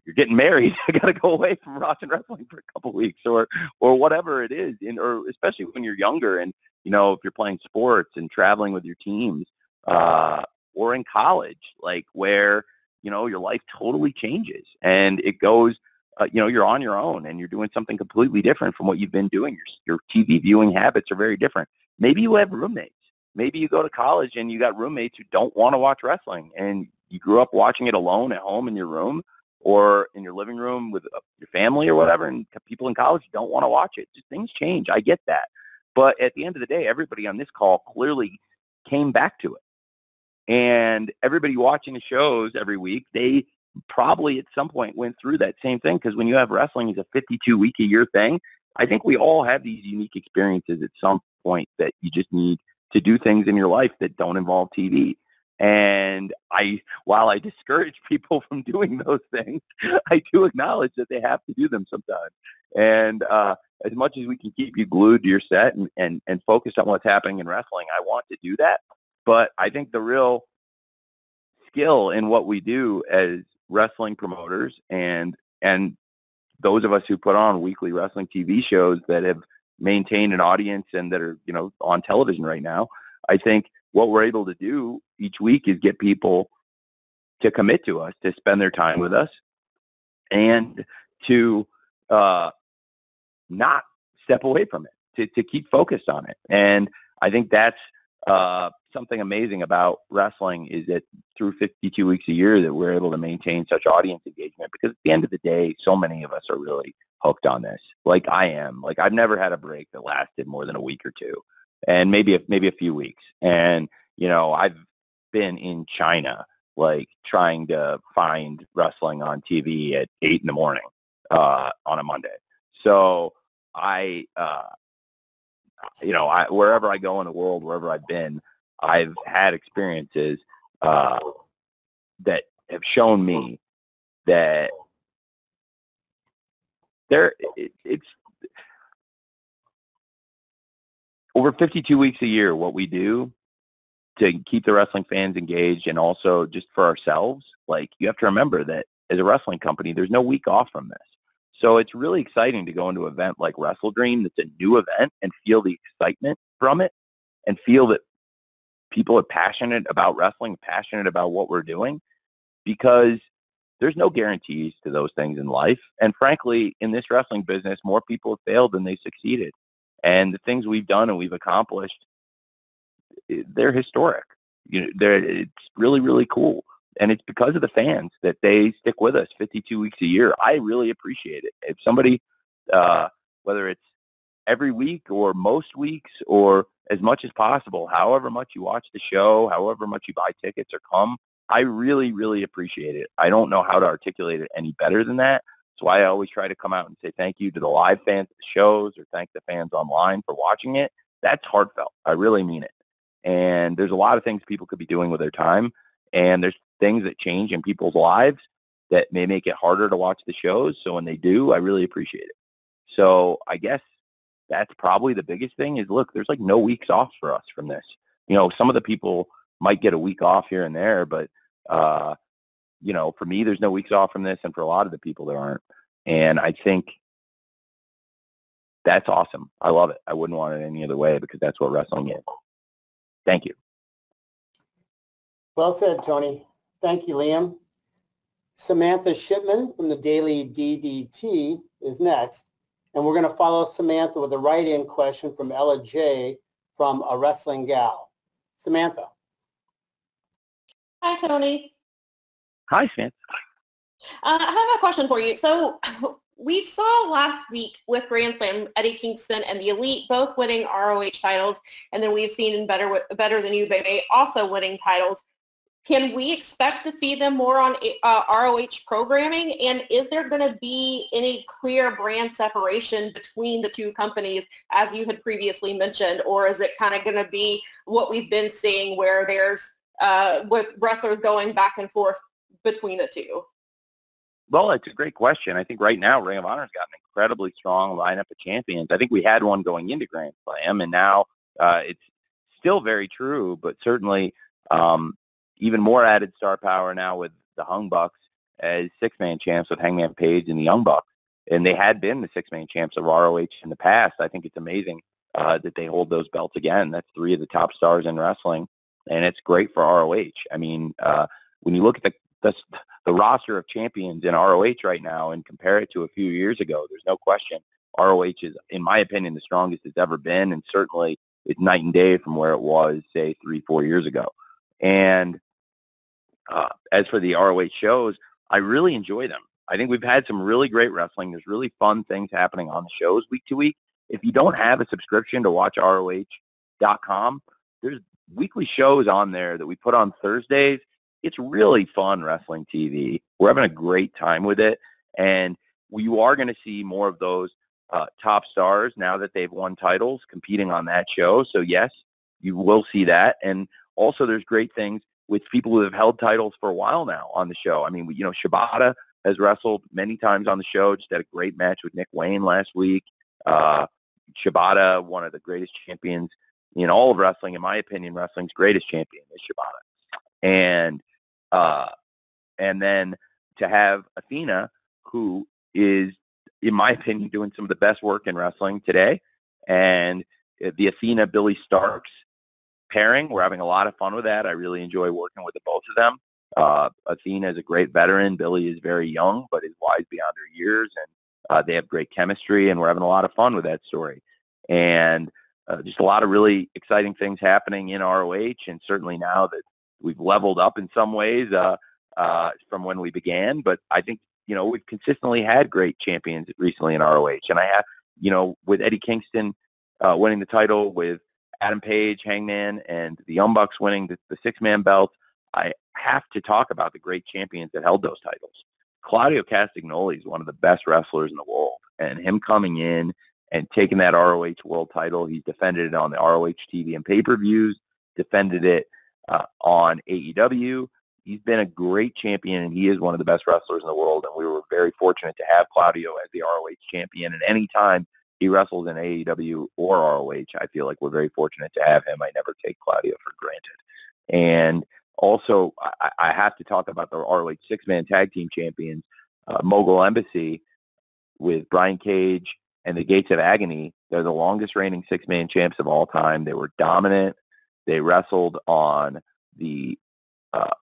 you're getting married. I got to go away from watching wrestling for a couple of weeks, or whatever it is. Or especially when you're younger and, if you're playing sports and traveling with your teams, or in college, like where, your life totally changes and it goes, you're on your own and you're doing something completely different from what you've been doing. Your TV viewing habits are very different. Maybe you have roommates. Maybe you go to college and you got roommates who don't want to watch wrestling, and you grew up watching it alone at home in your room or in your living room with your family or whatever, and people in college don't want to watch it. Just things change. I get that. But at the end of the day, everybody on this call clearly came back to it. And everybody watching the shows every week, they probably at some point went through that same thing, because when you have wrestling as a 52-week-a-year thing, I think we all have these unique experiences at some point that you just need to do things in your life that don't involve TV. And while I discourage people from doing those things, I do acknowledge that they have to do them sometimes. And as much as we can keep you glued to your set and focused on what's happening in wrestling, I want to do that. But I think the real skill in what we do as wrestling promoters and those of us who put on weekly wrestling TV shows that have maintained an audience and that are, on television right now, I think what we're able to do each week is get people to commit to us, to spend their time with us, and to not step away from it, to keep focused on it. And I think that's something amazing about wrestling, is that through 52 weeks a year that we're able to maintain such audience engagement, because at the end of the day, so many of us are really hooked on this. Like I am. Like I've never had a break that lasted more than a week or two, and maybe a few weeks. And, I've been in China, like trying to find wrestling on TV at 8 in the morning on a Monday. So wherever I go in the world, wherever I've been, I've had experiences that have shown me that it's over 52 weeks a year, what we do to keep the wrestling fans engaged, and also just for ourselves. Like, you have to remember that as a wrestling company, there's no week off from this. So it's really exciting to go into an event like WrestleDream that's a new event and feel the excitement from it, and feel that people are passionate about wrestling, passionate about what we're doing, because there's no guarantees to those things in life. And frankly, in this wrestling business, more people have failed than they succeeded. And the things we've done and we've accomplished, they're historic. It's really, really cool. And it's because of the fans that they stick with us 52 weeks a year. I really appreciate it. If somebody, whether it's every week or most weeks or as much as possible, however much you watch the show, however much you buy tickets or come, I really, really appreciate it. I don't know how to articulate it any better than that. That's why I always try to come out and say thank you to the live fans at the shows, or thank the fans online for watching it. That's heartfelt. I really mean it. And there's a lot of things people could be doing with their time, and there's things that change in people's lives that may make it harder to watch the shows. So when they do, I really appreciate it. So I guess that's probably the biggest thing is, look, there's like no weeks off for us from this. Some of the people might get a week off here and there, but, for me, there's no weeks off from this. And for a lot of the people, there aren't. And I think that's awesome. I love it. I wouldn't want it any other way, because that's what wrestling is. Thank you. Well said, Tony. Thank you, Liam. Samantha Shipman from the Daily DDT is next. And we're going to follow Samantha with a write-in question from Ella J. from A Wrestling Gal. Samantha. Hi, Tony. Hi, Samantha. I have a question for you. So we saw last week with Grand Slam, Eddie Kingston and the Elite both winning ROH titles, and then we've seen in Better Than You, Baby also winning titles. Can we expect to see them more on ROH programming? And is there going to be any clear brand separation between the two companies, as you had previously mentioned? Or is it kind of going to be what we've been seeing, where there's with wrestlers going back and forth between the two? Well, it's a great question. I think right now Ring of Honor's got an incredibly strong lineup of champions. I think we had one going into Grand Slam, and now it's still very true, but certainly even more added star power now with the Hung Bucks as six-man champs with Hangman Page and the Young Bucks. And they had been the six-man champs of ROH in the past. I think it's amazing that they hold those belts again. That's three of the top stars in wrestling, and it's great for ROH. I mean, when you look at the roster of champions in ROH right now and compare it to a few years ago, there's no question ROH is, in my opinion, the strongest it's ever been, and certainly it's night and day from where it was, say, 3-4 years ago. And as for the ROH shows, I really enjoy them. I think we've had some really great wrestling. There's really fun things happening on the shows week to week. If you don't have a subscription to watch ROH.com, there's weekly shows on there that we put on Thursdays. It's really fun wrestling TV. We're having a great time with it. And you are going to see more of those top stars now that they've won titles competing on that show. So, yes, you will see that. And also there's great things with people who have held titles for a while now on the show. I mean, Shibata has wrestled many times on the show, just had a great match with Nick Wayne last week. Shibata, one of the greatest champions in all of wrestling, in my opinion, wrestling's greatest champion is Shibata. And then to have Athena, who is, in my opinion, doing some of the best work in wrestling today, and the Athena Billy Starks pairing, we're having a lot of fun with that. I really enjoy working with the both of them. Athena is a great veteran. Billy is very young, but is wise beyond her years, and they have great chemistry, and we're having a lot of fun with that story. And just a lot of really exciting things happening in ROH, and certainly now that we've leveled up in some ways from when we began. But I think, we've consistently had great champions recently in ROH. And I have, with Eddie Kingston winning the title, with Adam Page, Hangman, and the Young Bucks winning the six-man belt, I have to talk about the great champions that held those titles. Claudio Castagnoli is one of the best wrestlers in the world, and him coming in and taking that ROH world title, he's defended it on the ROH TV and pay-per-views, defended it on AEW. He's been a great champion, and he is one of the best wrestlers in the world, and we were very fortunate to have Claudio as the ROH champion, and any time he wrestles in AEW or ROH, I feel like we're very fortunate to have him. I never take Claudio for granted. And also, I have to talk about the ROH six-man tag team champions, Mogul Embassy, with Brian Cage and the Gates of Agony. They're the longest reigning six-man champs of all time. They were dominant. They wrestled on the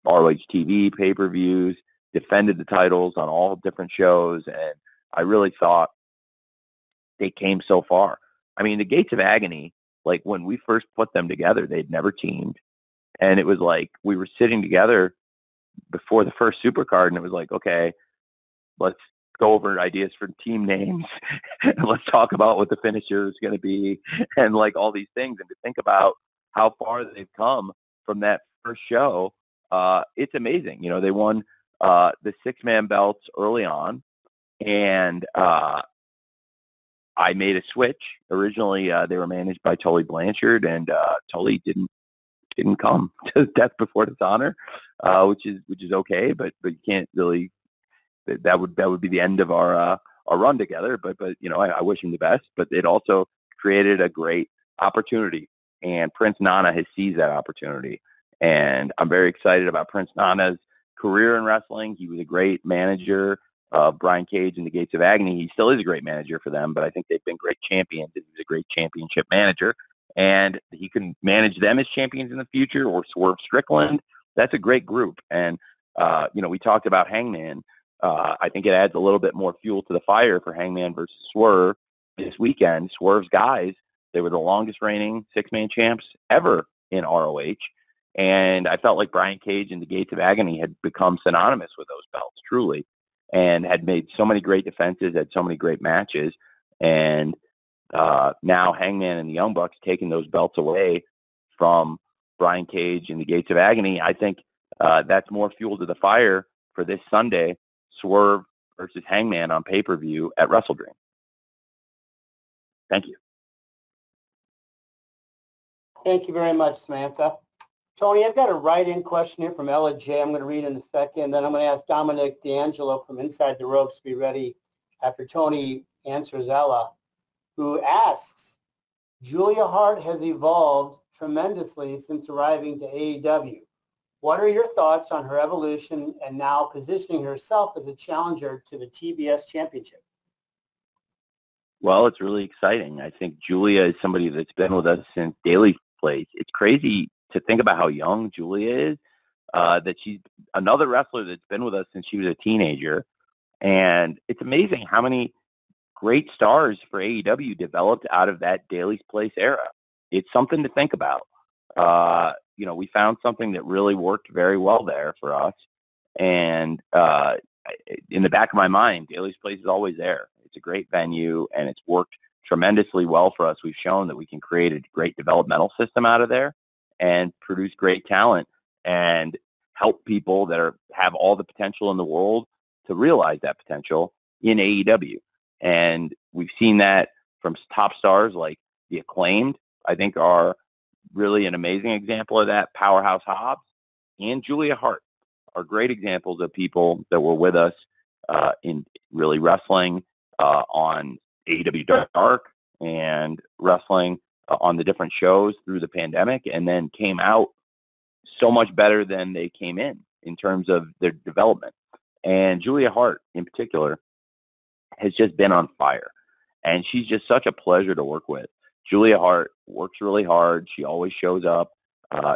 ROH TV pay-per-views, defended the titles on all different shows, and I really thought they came so far. I mean, the Gates of Agony, like when we first put them together, they'd never teamed. And it was like we were sitting together before the first Supercard, and it was like, okay, let's go over ideas for team names, and let's talk about what the finisher is going to be, and like all these things. And to think about how far they've come from that first show, it's amazing. They won the six-man belts early on, and I made a switch. Originally, they were managed by Tully Blanchard, and Tully didn't come to Death Before Dishonor, which is okay, but you can't really. That would be the end of our run together. But I wish him the best. But it also created a great opportunity, and Prince Nana has seized that opportunity, and I'm very excited about Prince Nana's career in wrestling. He was a great manager of Brian Cage and the Gates of Agony. He still is a great manager for them, but I think they've been great champions. He's a great championship manager, and he can manage them as champions in the future, or Swerve Strickland. That's a great group. And, we talked about Hangman. I think it adds a little bit more fuel to the fire for Hangman versus Swerve this weekend. Swerve's guys, they were the longest reigning six-man champs ever in ROH. And I felt like Brian Cage and the Gates of Agony had become synonymous with those belts, truly, and had made so many great defenses, had so many great matches. And now Hangman and the Young Bucks taking those belts away from Brian Cage and the Gates of Agony, I think that's more fuel to the fire for this Sunday, Swerve versus Hangman on pay-per-view at WrestleDream. Thank you. Thank you very much, Samantha. Tony, I've got a write-in question here from Ella J. I'm going to read in a second. Then I'm going to ask Dominic D'Angelo from Inside the Ropes to be ready after Tony answers Ella, who asks, Julia Hart has evolved tremendously since arriving to AEW. What are your thoughts on her evolution and now positioning herself as a challenger to the TBS Championship? Well, it's really exciting. I think Julia is somebody that's been with us since Daly's Place. It's crazy to think about how young Julia is, that she's another wrestler that's been with us since she was a teenager. And it's amazing how many great stars for AEW developed out of that Daly's Place era. It's something to think about. We found something that really worked very well there for us. And in the back of my mind, Daly's Place is always there. It's a great venue, and it's worked tremendously well for us. We've shown that we can create a great developmental system out of there and produce great talent and help people that have all the potential in the world to realize that potential in AEW. And we've seen that from top stars like the Acclaimed, I think, are really an amazing example of that. Powerhouse Hobbs and Julia Hart are great examples of people that were with us in really wrestling on AEW Dark and wrestling on the different shows through the pandemic, and then came out so much better than they came in terms of their development. And Julia Hart in particular has just been on fire, and she's just such a pleasure to work with. Julia Hart works really hard. She always shows up.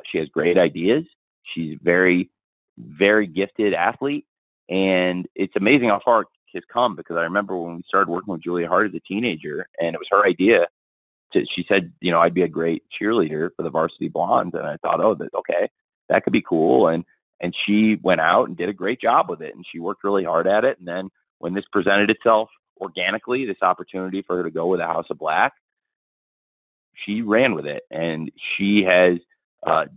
She has great ideas. She's very, very gifted athlete, and it's amazing how far it has come, because I remember when we started working with Julia Hart as a teenager, and it was her idea. She said, I'd be a great cheerleader for the Varsity Blondes, and I thought, okay, that could be cool. And she went out and did a great job with it, and she worked really hard at it. And then when this presented itself organically, this opportunity for her to go with the House of Black, she ran with it, and she has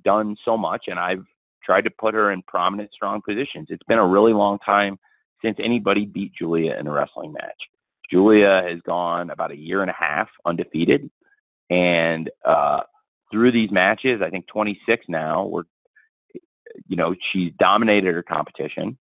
done so much, and I've tried to put her in prominent, strong positions. It's been a really long time since anybody beat Julia in a wrestling match. Julia has gone about a year and a half undefeated, and through these matches, I think 26 now, she's dominated her competition.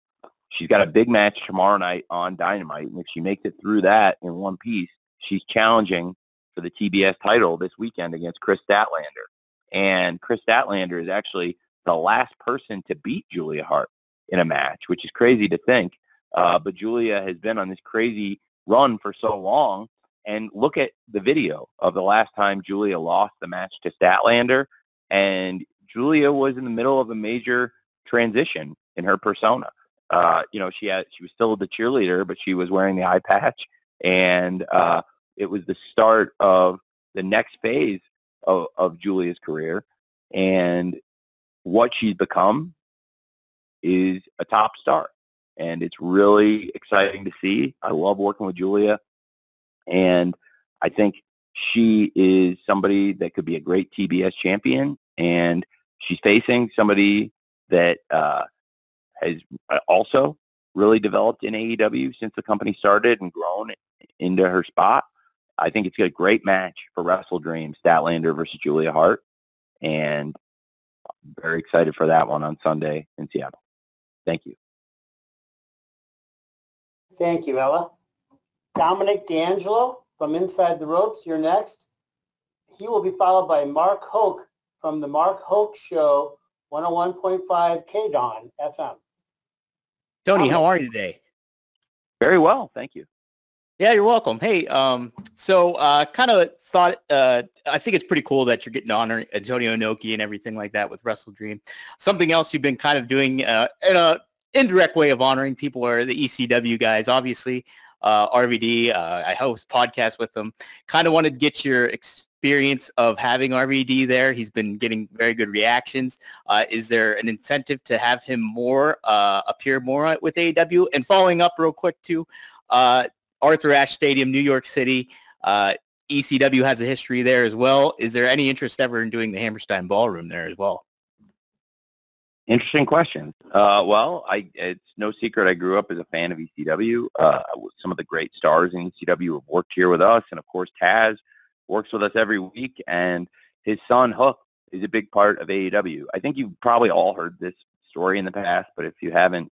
She's got a big match tomorrow night on Dynamite, and if she makes it through that in one piece, she's challenging for the TBS title this weekend against Chris Statlander. And Chris Statlander is actually the last person to beat Julia Hart in a match, which is crazy to think. But Julia has been on this crazy run for so long. And look at the video of the last time Julia lost the match to Statlander. And Julia was in the middle of a major transition in her persona. She was still the cheerleader, but she was wearing the eye patch. And it was the start of the next phase of Julia's career. And what she's become is a top star. And it's really exciting to see. I love working with Julia. And I think she is somebody that could be a great TBS champion. And she's facing somebody that has also really developed in AEW since the company started and grown into her spot. I think it's a great match for WrestleDream, Statlander versus Julia Hart. And I'm very excited for that one on Sunday in Seattle. Thank you. Thank you, Ella. Dominic D'Angelo from Inside the Ropes, you're next. He will be followed by Mark Hoke from the Mark Hoke Show, 101.5 KDON FM. Tony, how are you today? Very well, thank you. Yeah, you're welcome. Hey, so kind of thought, I think it's pretty cool that you're getting to honor Antonio Inoki and everything like that with WrestleDream. Something else you've been kind of doing in a indirect way of honoring people are the ECW guys, obviously. RVD, I host podcasts with them. Kind of wanted to get your experience of having RVD there. He's been getting very good reactions. Is there an incentive to have him appear more with AEW? And following up real quick too, Arthur Ashe Stadium, New York City. ECW has a history there as well. Is there any interest ever in doing the Hammerstein Ballroom there as well? Interesting question. It's no secret I grew up as a fan of ECW. Some of the great stars in ECW have worked here with us, and of course Taz works with us every week, and his son Hook is a big part of AEW. I think you've probably all heard this story in the past, but if you haven't,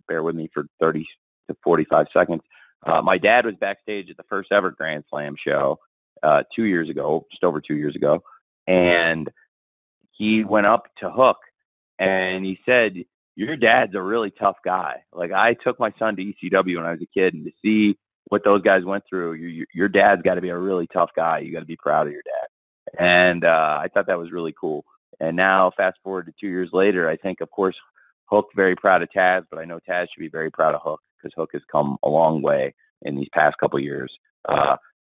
bear with me for 30 to 45 seconds. My dad was backstage at the first ever Grand Slam show 2 years ago, just over 2 years ago, and he went up to Hook and he said, "Your dad's a really tough guy. Like, I took my son to ECW when I was a kid, and to see what those guys went through, your dad's got to be a really tough guy. You got to be proud of your dad." And I thought that was really cool. And now, fast forward to 2 years later, I think, of course, Hook very proud of Taz, but I know Taz should be very proud of Hook because Hook has come a long way in these past couple of years.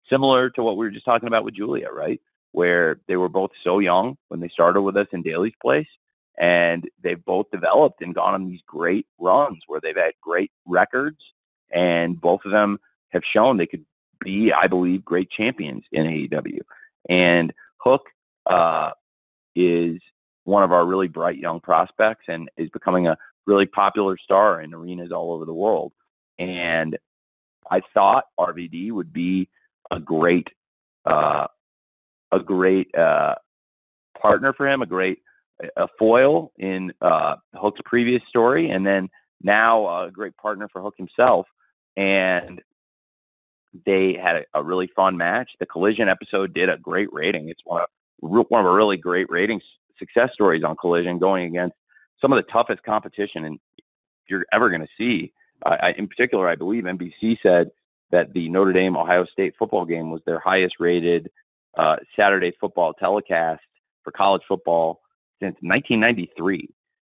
Similar to what we were just talking about with Julia, right? Where they were both so young when they started with us in Daly's place, and they've both developed and gone on these great runs where they've had great records, and both of them have shown they could be, I believe, great champions in AEW. And Hook is one of our really bright young prospects and is becoming a really popular star in arenas all over the world. And I thought RVD would be a great partner for him, a foil in Hook's previous story, and then now a great partner for Hook himself. And they had a really fun match. The Collision episode did a great rating. It's one of a really great rating success stories on Collision, going against some of the toughest competition you're ever going to see. In particular, I believe NBC said that the Notre Dame Ohio State football game was their highest rated Saturday football telecast for college football since 1993.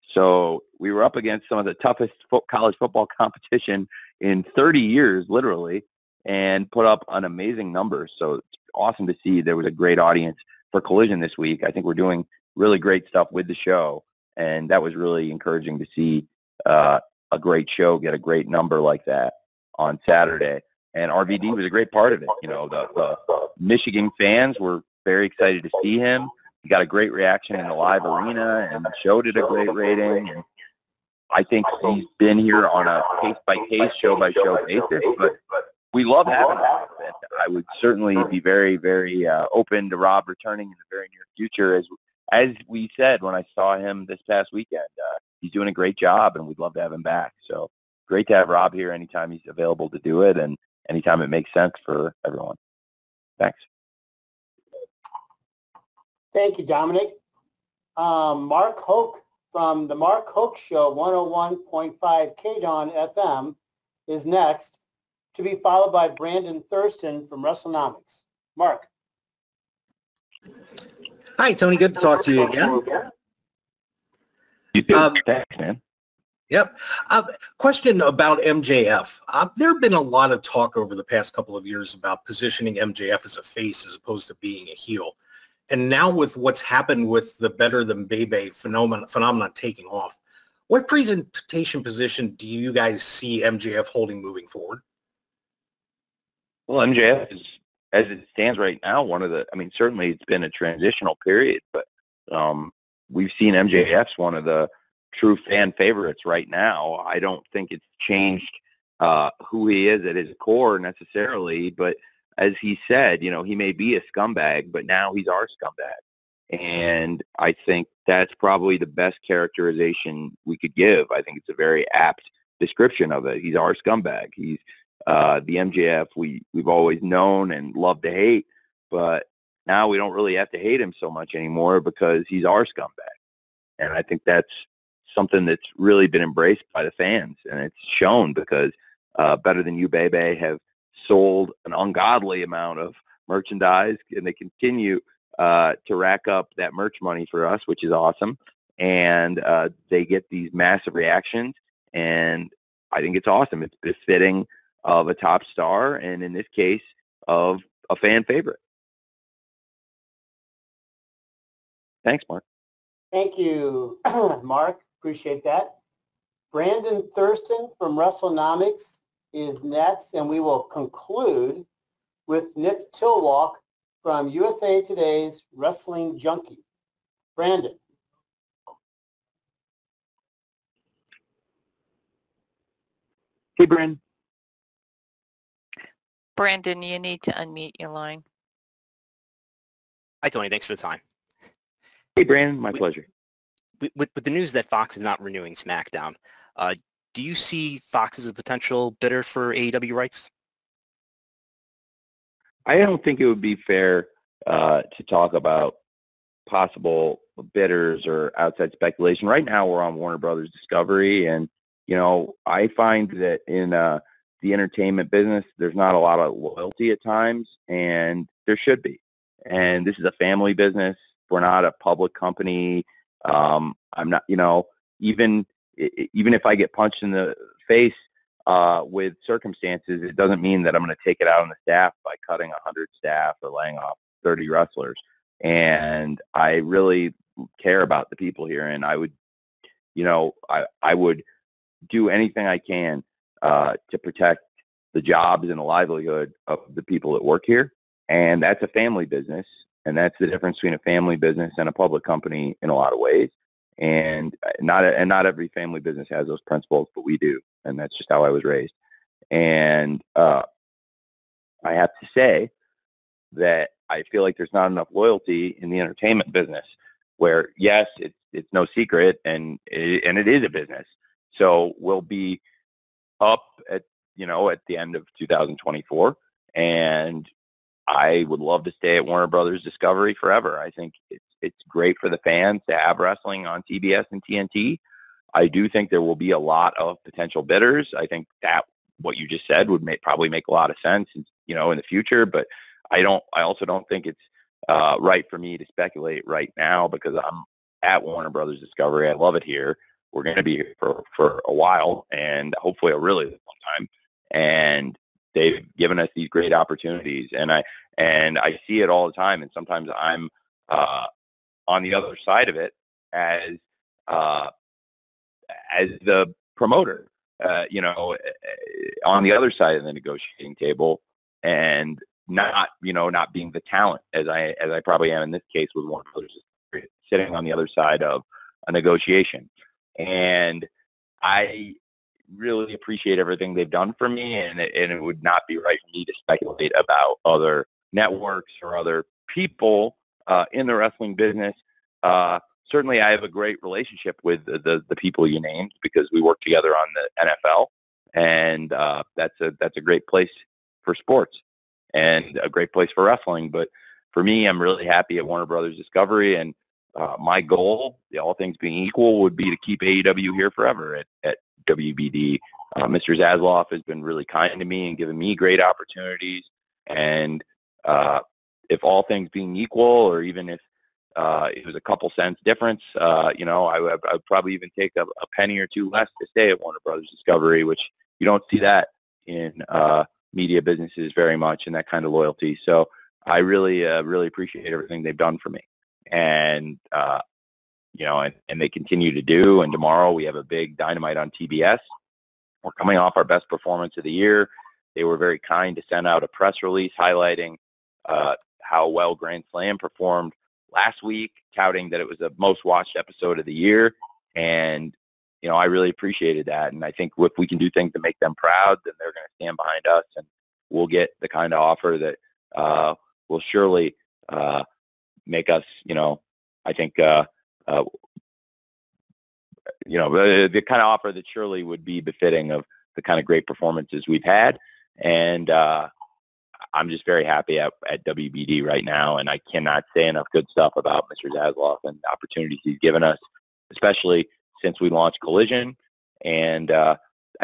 So we were up against some of the toughest college football competition in 30 years, literally, and put up an amazing number. So it's awesome to see there was a great audience for Collision this week. I think we're doing really great stuff with the show, and that was really encouraging to see a great show get a great number like that on Saturday. And RVD was a great part of it. You know, the Michigan fans were very excited to see him. He got a great reaction in the live arena, and the show did a great rating. And I think he's been here on a case-by-case, show-by-show basis, but we love having him. I would certainly be very, very open to Rob returning in the very near future. As we said when I saw him this past weekend, he's doing a great job, and we'd love to have him back. So great to have Rob here anytime he's available to do it, and anytime it makes sense for everyone. Thanks. Thank you, Dominic. Mark Hoke from the Mark Hoke Show, 101.5 KDON FM, is next, to be followed by Brandon Thurston from WrestleNomics. Mark. Hi, Tony. Good to talk to you again. You too. Thanks, man. Yep. Question about MJF. There have been a lot of talk over the past couple of years about positioning MJF as a face as opposed to being a heel. And now with what's happened with the Better Than Bebe phenomenon taking off, what presentation position do you guys see MJF holding moving forward? Well, MJF is, as it stands right now, certainly it's been a transitional period, but we've seen MJF's one of the true fan favorites right now. I don't think it's changed who he is at his core necessarily, but as he said, he may be a scumbag, but now he's our scumbag. And I think that's probably the best characterization we could give. I think it's a very apt description of it. He's our scumbag. He's the MJF we've always known and loved to hate, but now we don't really have to hate him so much anymore because he's our scumbag. And I think that's something that's really been embraced by the fans, and it's shown because Better Than You, Bebe have sold an ungodly amount of merchandise, and they continue to rack up that merch money for us, which is awesome. And they get these massive reactions, and I think it's awesome. It's befitting of a top star, and in this case, of a fan favorite. Thanks, Mark. Thank you, Mark. Appreciate that. Brandon Thurston from WrestleNomics is next, and we will conclude with Nick Tillwalk from USA Today's Wrestling Junkie. Brandon. Hey, Brandon. Brandon, you need to unmute your line. Hi, Tony. Thanks for the time. Hey, Brandon, my pleasure. With the news that Fox is not renewing SmackDown, do you see Fox as a potential bidder for AEW rights? I don't think it would be fair to talk about possible bidders or outside speculation. Right now, we're on Warner Brothers Discovery, and I find that in the entertainment business, there's not a lot of loyalty at times, and there should be. And this is a family business. We're not a public company. I'm not, even if I get punched in the face with circumstances, it doesn't mean that I'm going to take it out on the staff by cutting 100 staff or laying off 30 wrestlers. And I really care about the people here, and I would, I would do anything I can to protect the jobs and the livelihood of the people that work here. And that's a family business, and that's the difference between a family business and a public company in a lot of ways. And not every family business has those principles, but we do, and that's just how I was raised. And I have to say that I feel like there's not enough loyalty in the entertainment business, where yes, it's no secret, and it is a business. So we'll be up at the end of 2024, and I would love to stay at Warner Brothers Discovery forever. I think it's great for the fans to have wrestling on TBS and TNT. I do think there will be a lot of potential bidders. I think that what you just said would probably make a lot of sense, in the future. But I also don't think it's right for me to speculate right now, because I'm at Warner Brothers Discovery. I love it here. We're going to be here for a while, and hopefully a really long time. And they've given us these great opportunities, and I see it all the time. And sometimes I'm on the other side of it as the promoter, on the other side of the negotiating table, and not being the talent as I probably am in this case with Warner Brothers, sitting on the other side of a negotiation. And I really appreciate everything they've done for me, and it would not be right for me to speculate about other networks or other people in the wrestling business. Certainly, I have a great relationship with the people you named, because we work together on the NFL, and that's a great place for sports and a great place for wrestling. But for me, I'm really happy at Warner Brothers Discovery, and my goal, all things being equal, would be to keep AEW here forever at WBD. Mr. Zasloff has been really kind to me and given me great opportunities. And if all things being equal, or even if it was a couple cents difference, I would probably even take a penny or two less to stay at Warner Brothers Discovery, which you don't see that in media businesses very much, and that kind of loyalty. So I really appreciate everything they've done for me. And and they continue to do. And tomorrow we have a big Dynamite on TBS. We're coming off our best performance of the year. They were very kind to send out a press release highlighting how well Grand Slam performed last week, touting that it was the most watched episode of the year. And I really appreciated that. And I think if we can do things to make them proud, then they're going to stand behind us, and we'll get the kind of offer that will surely make us, I think, the kind of offer that surely would be befitting of the kind of great performances we've had. And I'm just very happy at WBD right now, and I cannot say enough good stuff about Mr. Zasloff and the opportunities he's given us, especially since we launched Collision. And I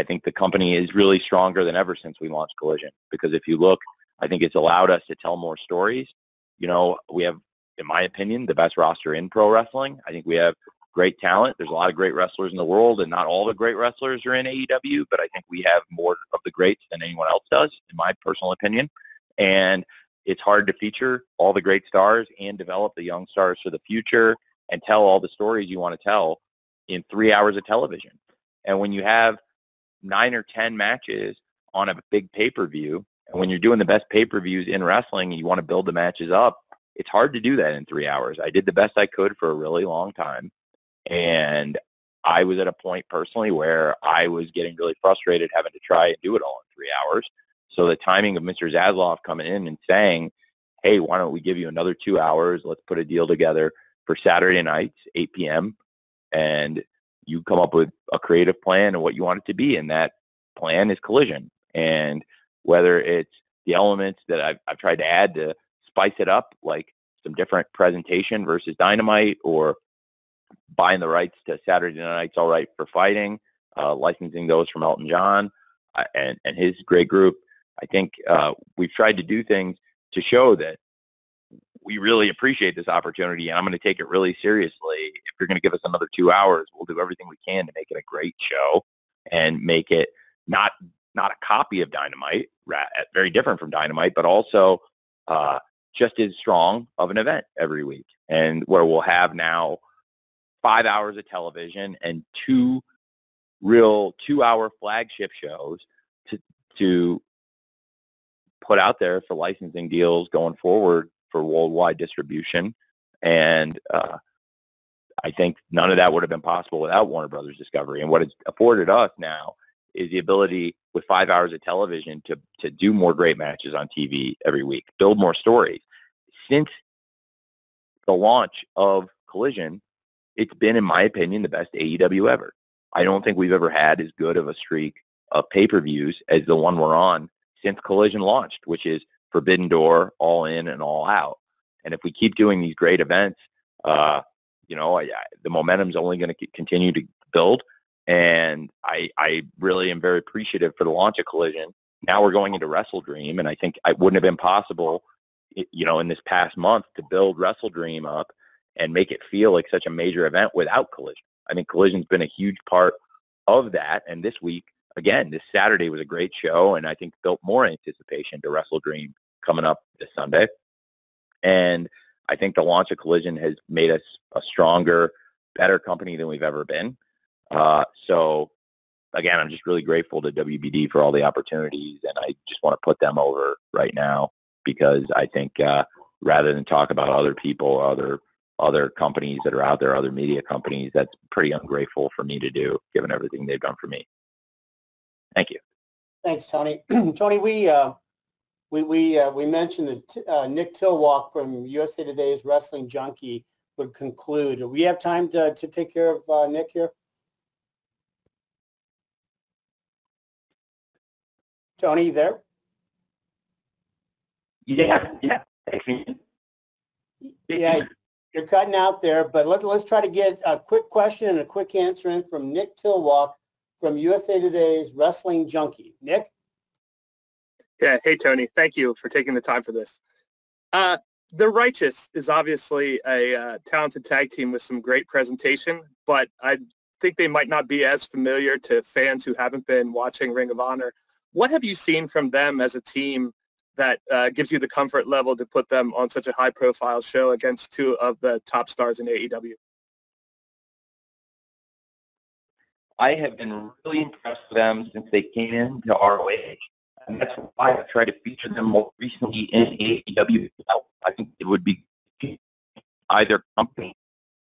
think the company is really stronger than ever since we launched Collision, because if you look, I think it's allowed us to tell more stories. We have, in my opinion, the best roster in pro wrestling. I think we have great talent. There's a lot of great wrestlers in the world, and not all the great wrestlers are in AEW, but I think we have more of the greats than anyone else does, in my personal opinion. And it's hard to feature all the great stars and develop the young stars for the future and tell all the stories you want to tell in 3 hours of television. And when you have 9 or 10 matches on a big pay-per-view, and when you're doing the best pay-per-views in wrestling and you want to build the matches up, it's hard to do that in 3 hours. I did the best I could for a really long time, and I was at a point personally where I was getting really frustrated having to try and do it all in 3 hours. So the timing of Mr. Zasloff coming in and saying, hey, why don't we give you another 2 hours? Let's put a deal together for Saturday nights, 8 p.m., and you come up with a creative plan of what you want it to be, and that plan is Collision. And whether it's the elements that I've tried to add to spice it up, like some different presentation versus Dynamite, or buying the rights to Saturday Night's All Right for Fighting, licensing those from Elton John and his great group. I think we've tried to do things to show that we really appreciate this opportunity, and I'm going to take it really seriously. If you're going to give us another 2 hours, we'll do everything we can to make it a great show and make it not a copy of Dynamite, very different from Dynamite, but also just as strong of an event every week, and where we'll have now 5 hours of television and 2 real 2-hour flagship shows to put out there for licensing deals going forward for worldwide distribution. And I think none of that would have been possible without Warner Brothers Discovery. And what it's afforded us now is the ability, with 5 hours of television, to do more great matches on TV every week, build more stories. Since the launch of Collision, it's been, in my opinion, the best AEW ever. I don't think we've ever had as good of a streak of pay-per-views as the one we're on since Collision launched, which is Forbidden Door, All In, and All Out. And if we keep doing these great events, the momentum's only going to continue to build. And I really am very appreciative for the launch of Collision. Now we're going into WrestleDream, and I think it wouldn't have been possible, in this past month, to build WrestleDream up and make it feel like such a major event without Collision. I think Collision's been a huge part of that. And this week, again, this Saturday was a great show, and I think built more anticipation to WrestleDream coming up this Sunday. And I think the launch of Collision has made us a stronger, better company than we've ever been. So, again, I'm just really grateful to WBD for all the opportunities, and I just want to put them over right now, because I think rather than talk about other people, other companies that are out there, other media companies, that's pretty ungrateful for me to do, given everything they've done for me. Thank you. Thanks, Tony. Tony, we mentioned that Nick Tillwalk from USA Today's Wrestling Junkie would conclude. Do we have time to take care of Nick here? Tony, you there? Yeah. Yeah, you're cutting out there, but let's try to get a quick question and a quick answer in from Nick Tillwalk from USA Today's Wrestling Junkie. Nick? Yeah. Hey, Tony. Thank you for taking the time for this. The Righteous is obviously a talented tag team with some great presentation, but I think they might not be as familiar to fans who haven't been watching Ring of Honor. What have you seen from them as a team that gives you the comfort level to put them on such a high-profile show against 2 of the top stars in AEW? I have been really impressed with them since they came into ROH, and that's why I've tried to feature them more recently in AEW. I think it would be either company.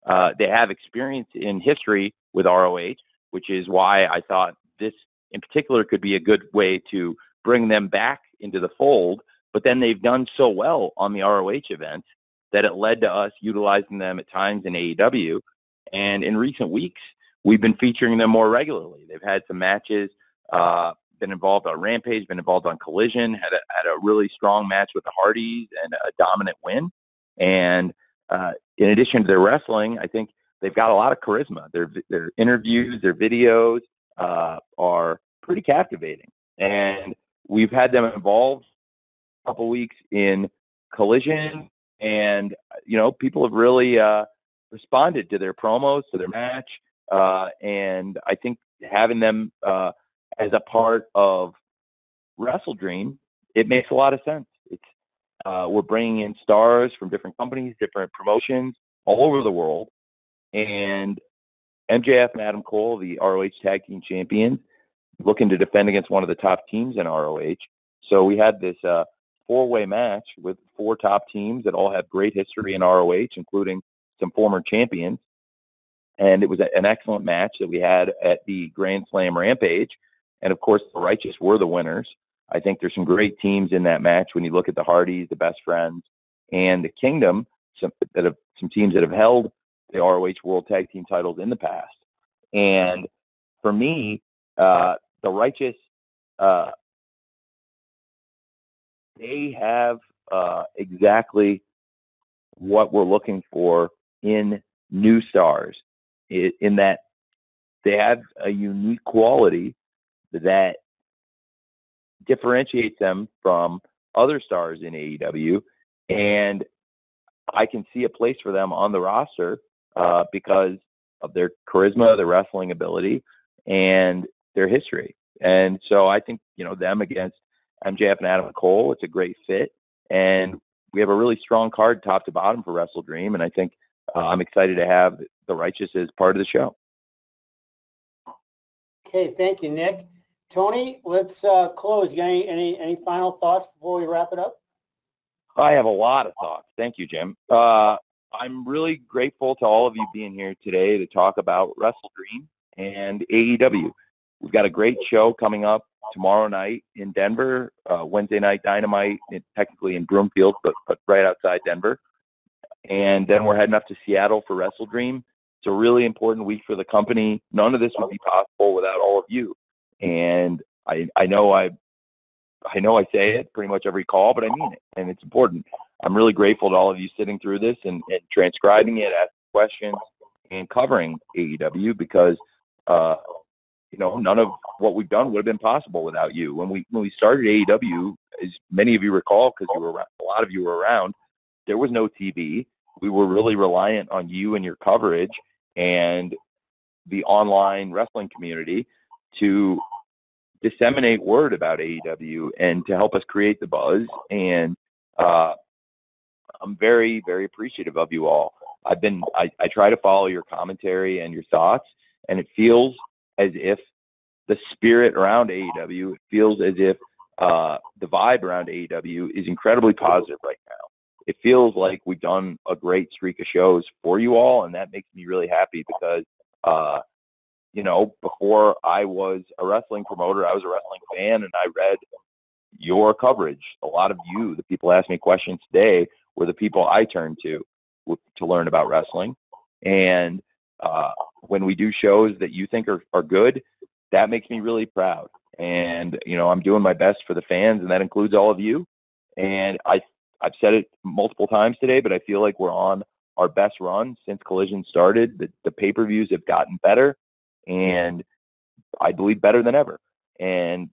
They have experience in history with ROH, which is why I thought this in particular could be a good way to bring them back into the fold. But then they've done so well on the ROH events that it led to us utilizing them at times in AEW. And in recent weeks, we've been featuring them more regularly. They've had some matches, been involved on Rampage, been involved on Collision, had a really strong match with the Hardys and a dominant win. And in addition to their wrestling, I think they've got a lot of charisma. Their interviews, their videos are pretty captivating. And we've had them involved a couple weeks in Collision, and people have really responded to their promos, to their match, and I think having them as a part of WrestleDream, it makes a lot of sense. It's we're bringing in stars from different companies, different promotions all over the world, and MJF and Adam Cole, the ROH Tag Team Champions, looking to defend against one of the top teams in ROH. So we had this 4-way match with 4 top teams that all have great history in ROH, including some former champions. And it was an excellent match that we had at the Grand Slam Rampage. And, of course, the Righteous were the winners. I think there's some great teams in that match when you look at the Hardys, the Best Friends, and the Kingdom. some teams that have held the ROH World Tag Team titles in the past. And for me, the Righteous, they have exactly what we're looking for in new stars, in that they have a unique quality that differentiates them from other stars in AEW, and I can see a place for them on the roster because of their charisma, their wrestling ability, and their history. And so I think, them against MJF and Adam Cole, it's a great fit. And we have a really strong card top to bottom for WrestleDream, and I think I'm excited to have the Righteous as part of the show. Okay, thank you, Nick. Tony, let's close. You got any final thoughts before we wrap it up? I have a lot of thoughts. Thank you, Jim. I'm really grateful to all of you being here today to talk about WrestleDream and AEW. We've got a great show coming up tomorrow night in Denver, Wednesday Night Dynamite, technically in Broomfield, but right outside Denver. And then we're heading up to Seattle for WrestleDream. It's a really important week for the company. None of this would be possible without all of you. And I know I say it pretty much every call, but I mean it, and it's important. I'm really grateful to all of you sitting through this and transcribing it, asking questions, and covering AEW because, none of what we've done would have been possible without you. When we started AEW, as many of you recall, because a lot of you were around, there was no TV. We were really reliant on you and your coverage and the online wrestling community to disseminate word about AEW and to help us create the buzz. And I'm very, very appreciative of you all. I try to follow your commentary and your thoughts, and it feels as if the spirit around AEW, it feels as if the vibe around AEW is incredibly positive right now. It feels like we've done a great streak of shows for you all, and that makes me really happy because before I was a wrestling promoter, I was a wrestling fan, and I read your coverage. A lot of you, the people ask me questions today, were the people I turned to learn about wrestling. And when we do shows that you think are good, that makes me really proud. And, I'm doing my best for the fans, and that includes all of you. And I've said it multiple times today, but I feel like we're on our best run since Collision started. The pay-per-views have gotten better, and I believe better than ever. And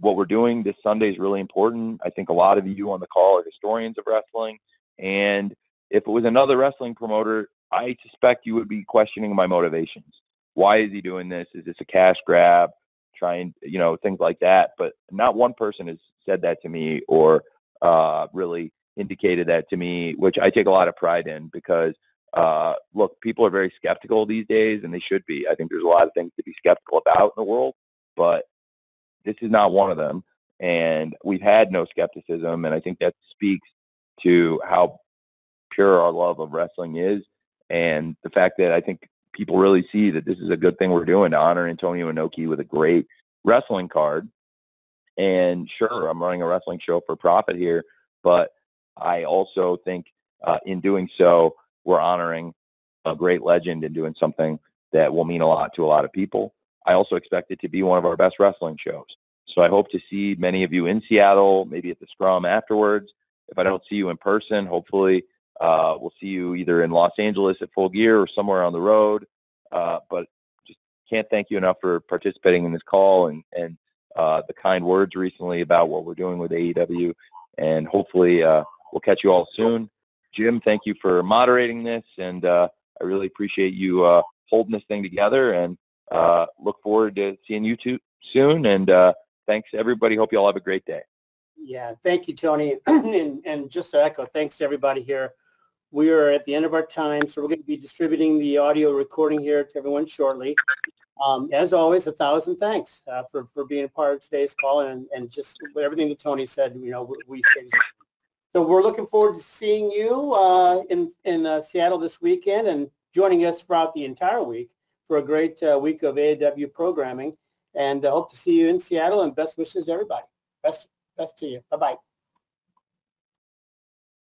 what we're doing this Sunday is really important. I think a lot of you on the call are historians of wrestling. And if it was another wrestling promoter, I suspect you would be questioning my motivations. Why is he doing this? Is this a cash grab? Trying, things like that. But not one person has said that to me or really indicated that to me, which I take a lot of pride in because, look, people are very skeptical these days, and they should be. I think there's a lot of things to be skeptical about in the world, but this is not one of them. And we've had no skepticism, and I think that speaks to how pure our love of wrestling is and the fact that I think people really see that this is a good thing we're doing to honor Antonio Inoki with a great wrestling card. And sure, I'm running a wrestling show for profit here, but I also think in doing so, we're honoring a great legend and doing something that will mean a lot to a lot of people. I also expect it to be one of our best wrestling shows. So I hope to see many of you in Seattle, maybe at the Scrum afterwards. If I don't see you in person, hopefully we'll see you either in Los Angeles at Full Gear or somewhere on the road. But just can't thank you enough for participating in this call and the kind words recently about what we're doing with AEW. And hopefully we'll catch you all soon. Jim, thank you for moderating this, and I really appreciate you holding this thing together, and look forward to seeing you two soon. And thanks, everybody. Hope you all have a great day. Yeah, thank you, Tony. and just to echo, thanks to everybody here. We are at the end of our time, so we're going to be distributing the audio recording here to everyone shortly. As always, 1,000 thanks for being a part of today's call, and just everything that Tony said, we say. So we're looking forward to seeing you in Seattle this weekend and joining us throughout the entire week for a great week of AEW programming. And I hope to see you in Seattle, and best wishes to everybody. Best to you. Bye-bye.